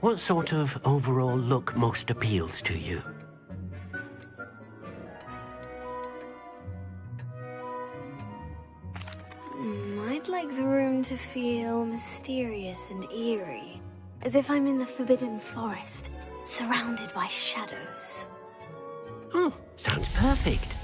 What sort of overall look most appeals to you? I'd like the room to feel mysterious and eerie, as if I'm in the Forbidden Forest, surrounded by shadows. Oh, sounds perfect.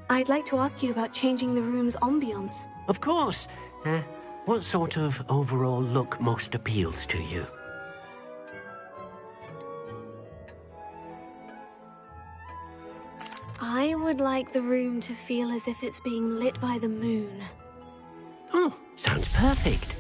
I'd like to ask you about changing the room's ambiance. Of course. What sort of overall look most appeals to you? I would like the room to feel as if it's being lit by the moon. Oh, sounds perfect.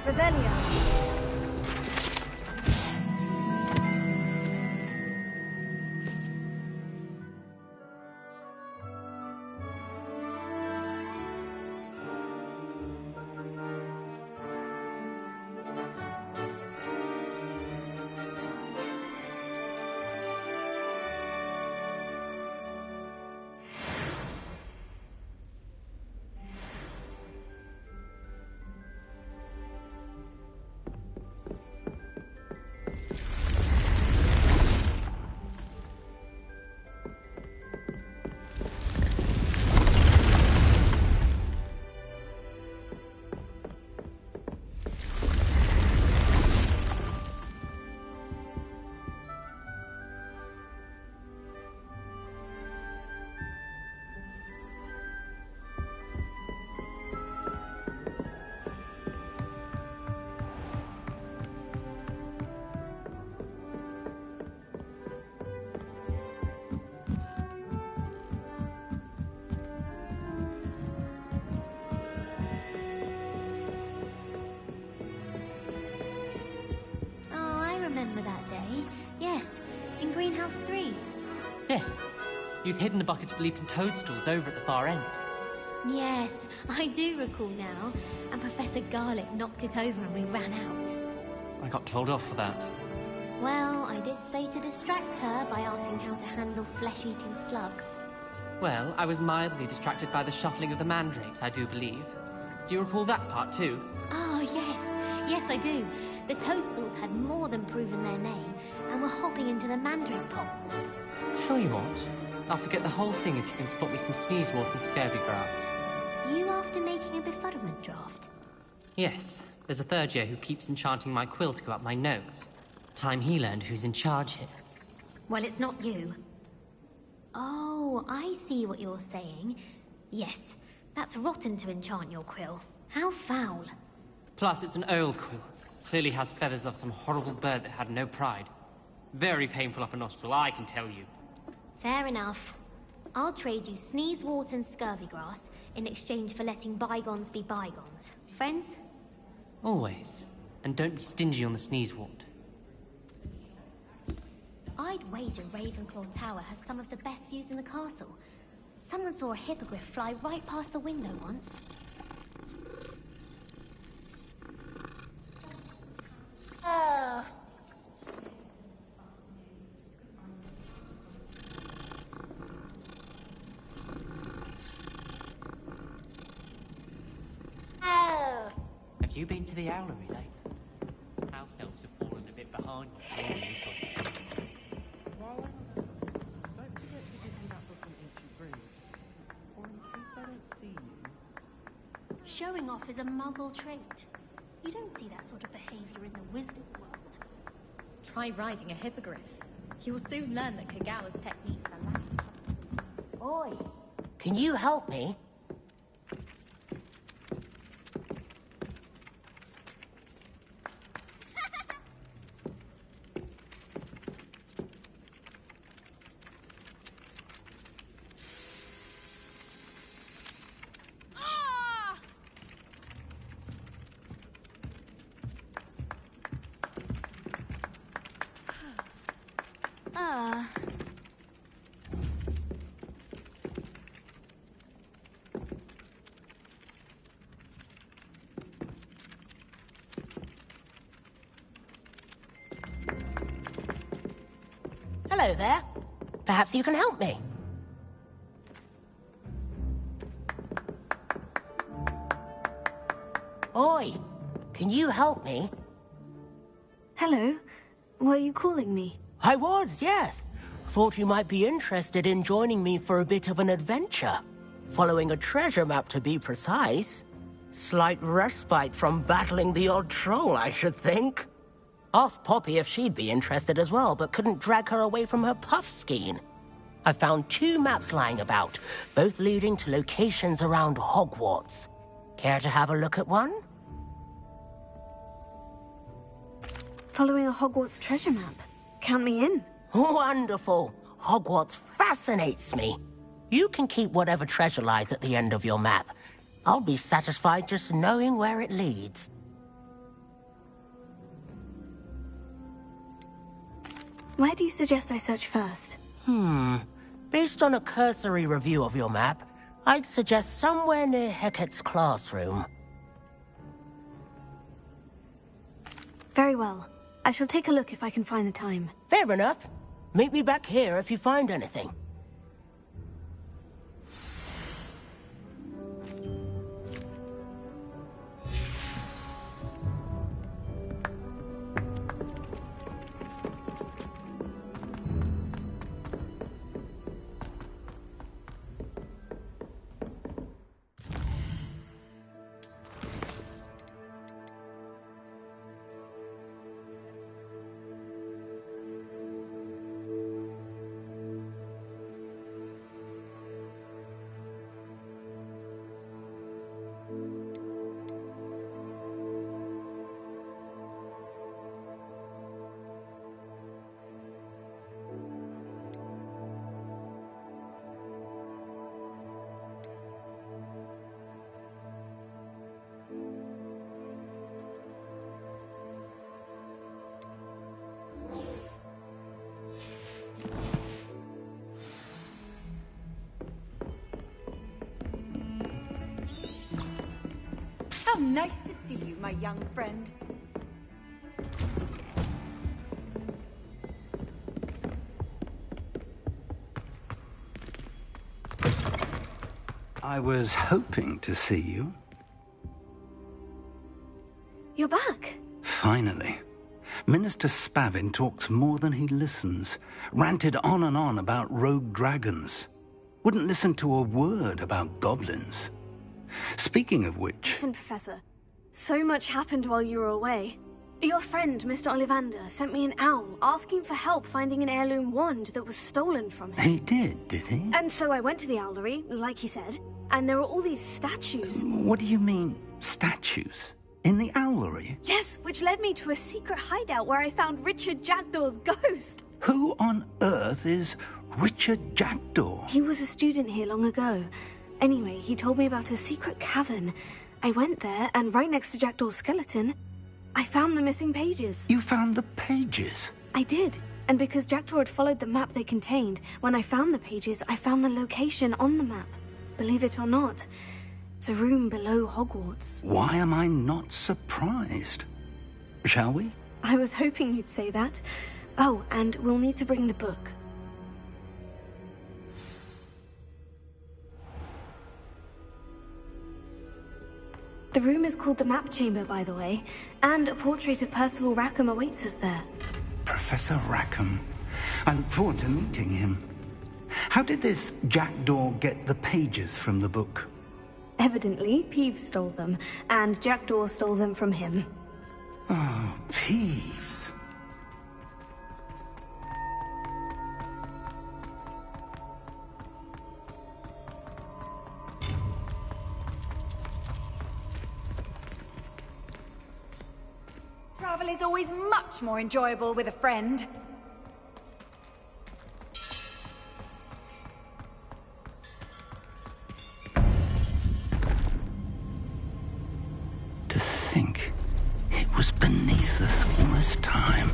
Revelio. Greenhouse 3? Yes. You've hidden a bucket of leaping toadstools over at the far end. Yes, I do recall now. And Professor Garlick knocked it over and we ran out. I got told off for that. Well, I did say to distract her by asking how to handle flesh-eating slugs. Well, I was mildly distracted by the shuffling of the mandrakes, I do believe. Do you recall that part too? Oh, yes. Yes, I do. The toadstools had more than proven their name and were hopping into the mandrake pots. Tell you what, I'll forget the whole thing if you can spot me some sneezewort and scurvy grass. You after making a befuddlement draft? Yes, there's a third year who keeps enchanting my quill to go up my nose. Time he learned who's in charge here. Well, it's not you. Oh, I see what you're saying. Yes, that's rotten to enchant your quill. How foul. Plus, it's an old quill. Clearly has feathers of some horrible bird that had no pride. Very painful up a nostril, I can tell you. Fair enough. I'll trade you sneezewort and scurvy grass in exchange for letting bygones be bygones. Friends? Always. And don't be stingy on the sneezewort. I'd wager Ravenclaw Tower has some of the best views in the castle. Someone saw a hippogriff fly right past the window once. Have you been to the owlery lately? House elves have fallen a bit behind you in this one. Showing off is a muggle trait. You don't see that sort of behavior in the wizarding world. Try riding a hippogriff. You'll soon learn that Kagawa's techniques are lacking. Oi, can you help me? Hello there. Perhaps you can help me. Oi, can you help me? Hello? Were you calling me? I was, yes. Thought you might be interested in joining me for a bit of an adventure. Following a treasure map, to be precise. Slight respite from battling the odd troll, I should think. Asked Poppy if she'd be interested as well, but couldn't drag her away from her puff skein. I found 2 maps lying about, both leading to locations around Hogwarts. Care to have a look at one? Following a Hogwarts treasure map. Count me in. Wonderful. Hogwarts fascinates me. You can keep whatever treasure lies at the end of your map. I'll be satisfied just knowing where it leads. Where do you suggest I search first? Based on a cursory review of your map, I'd suggest somewhere near Hecat's classroom. Very well. I shall take a look if I can find the time. Fair enough. Meet me back here if you find anything. Nice to see you, my young friend. I was hoping to see you. You're back. Finally. Minister Spavin talks more than he listens. Ranted on and on about rogue dragons. Wouldn't listen to a word about goblins. Speaking of which... Listen, Professor. So much happened while you were away. Your friend, Mr. Ollivander, sent me an owl asking for help finding an heirloom wand that was stolen from him. He did he? And so I went to the owlery, like he said, and there were all these statues. What do you mean, statues? In the owlery? Yes, which led me to a secret hideout where I found Richard Jackdaw's ghost. Who on earth is Richard Jackdaw? He was a student here long ago. Anyway, he told me about a secret cavern. I went there, and right next to Jackdaw's skeleton, I found the missing pages. You found the pages? I did. And because Jackdaw had followed the map they contained, when I found the pages, I found the location on the map. Believe it or not, it's a room below Hogwarts. Why am I not surprised? Shall we? I was hoping you'd say that. Oh, and we'll need to bring the book. The room is called the Map Chamber, by the way, and a portrait of Percival Rackham awaits us there. Professor Rackham. I look forward to meeting him. How did this Jackdaw get the pages from the book? Evidently, Peeves stole them, and Jackdaw stole them from him. Oh, Peeves. Travel is always much more enjoyable with a friend. To think it was beneath us all this time.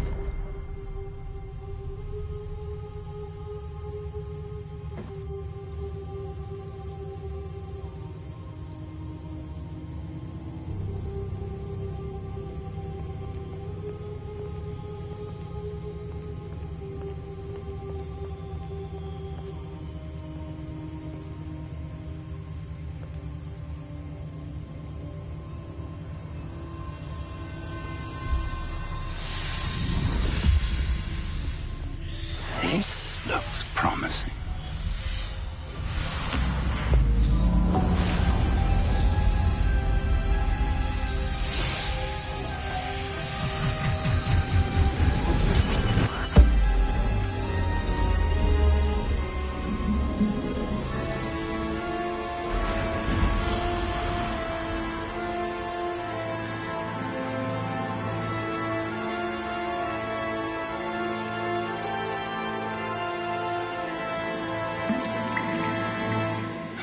This looks promising.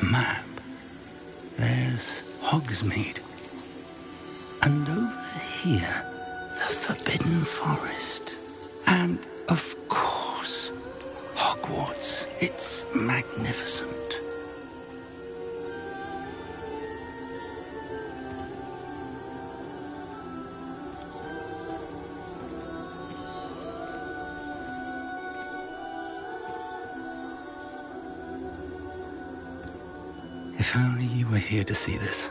Map. There's Hogsmeade. And over here, the Forbidden Forest. And, of course, Hogwarts. It's magnificent. If only you were here to see this.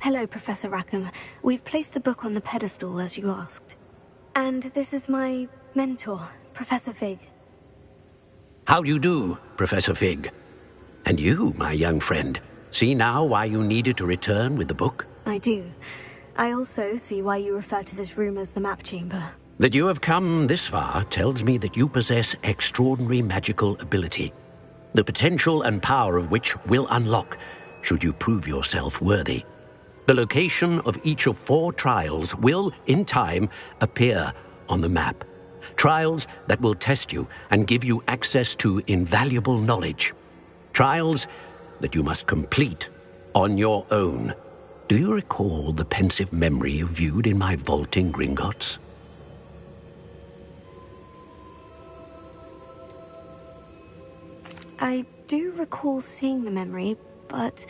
Hello, Professor Rackham. We've placed the book on the pedestal, as you asked. And this is my mentor, Professor Fig. How do you do, Professor Fig? And you, my young friend, see now why you needed to return with the book? I do. I also see why you refer to this room as the Map Chamber. That you have come this far tells me that you possess extraordinary magical ability. the potential and power of which will unlock should you prove yourself worthy. The location of each of 4 trials will, in time, appear on the map. Trials that will test you and give you access to invaluable knowledge. Trials that you must complete on your own. Do you recall the pensive memory you viewed in my vault in Gringotts? I do recall seeing the memory, but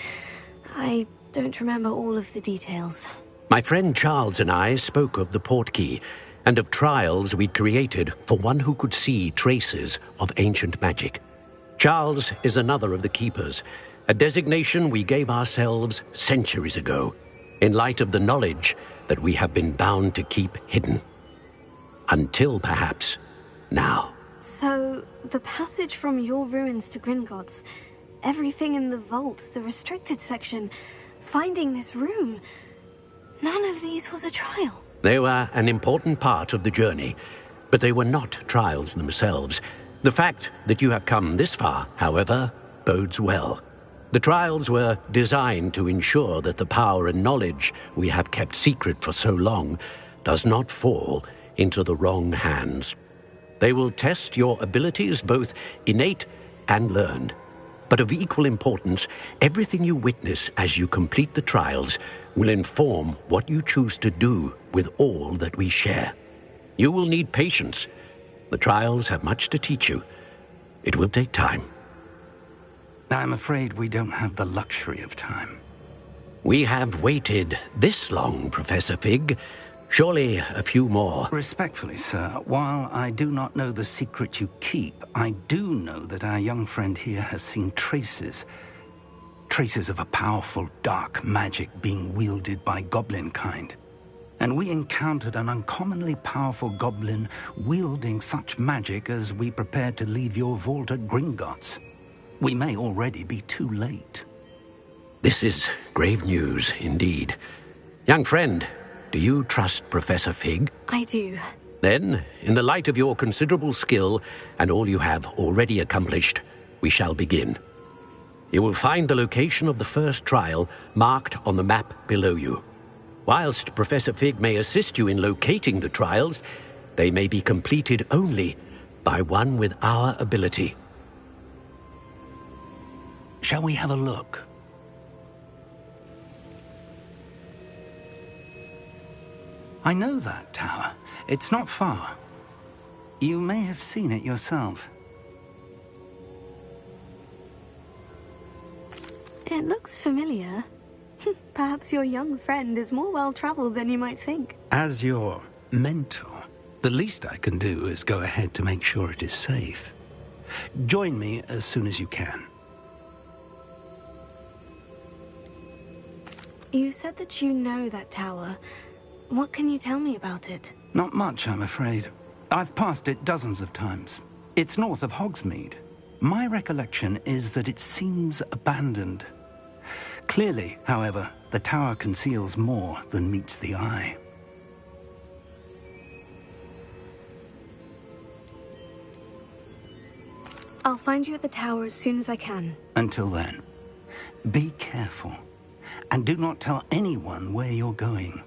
I don't remember all of the details. My friend Charles and I spoke of the portkey and of trials we'd created for one who could see traces of ancient magic. Charles is another of the keepers, a designation we gave ourselves centuries ago, in light of the knowledge that we have been bound to keep hidden. Until, perhaps, now. So, the passage from your ruins to Gringotts, everything in the vault, the restricted section, finding this room, none of these was a trial. They were an important part of the journey, but they were not trials themselves. The fact that you have come this far, however, bodes well. The trials were designed to ensure that the power and knowledge we have kept secret for so long does not fall into the wrong hands. They will test your abilities, both innate and learned. But of equal importance, everything you witness as you complete the trials will inform what you choose to do with all that we share. You will need patience. The trials have much to teach you. It will take time. I'm afraid we don't have the luxury of time. We have waited this long, Professor Fig. Surely a few more. Respectfully, sir, while I do not know the secret you keep, I do know that our young friend here has seen traces of a powerful dark magic being wielded by goblin kind. And we encountered an uncommonly powerful goblin wielding such magic as we prepared to leave your vault at Gringotts. We may already be too late. This is grave news, indeed. Young friend, do you trust Professor Fig? I do. Then, in the light of your considerable skill and all you have already accomplished, we shall begin. You will find the location of the first trial marked on the map below you. Whilst Professor Fig may assist you in locating the trials, they may be completed only by one with our ability. Shall we have a look? I know that tower. It's not far. You may have seen it yourself. It looks familiar. Perhaps your young friend is more well-traveled than you might think. As your mentor, the least I can do is go ahead to make sure it is safe. Join me as soon as you can. You said that you know that tower. What can you tell me about it? Not much, I'm afraid. I've passed it dozens of times. It's north of Hogsmeade. My recollection is that it seems abandoned. Clearly, however, the tower conceals more than meets the eye. I'll find you at the tower as soon as I can. Until then, be careful. And do not tell anyone where you're going.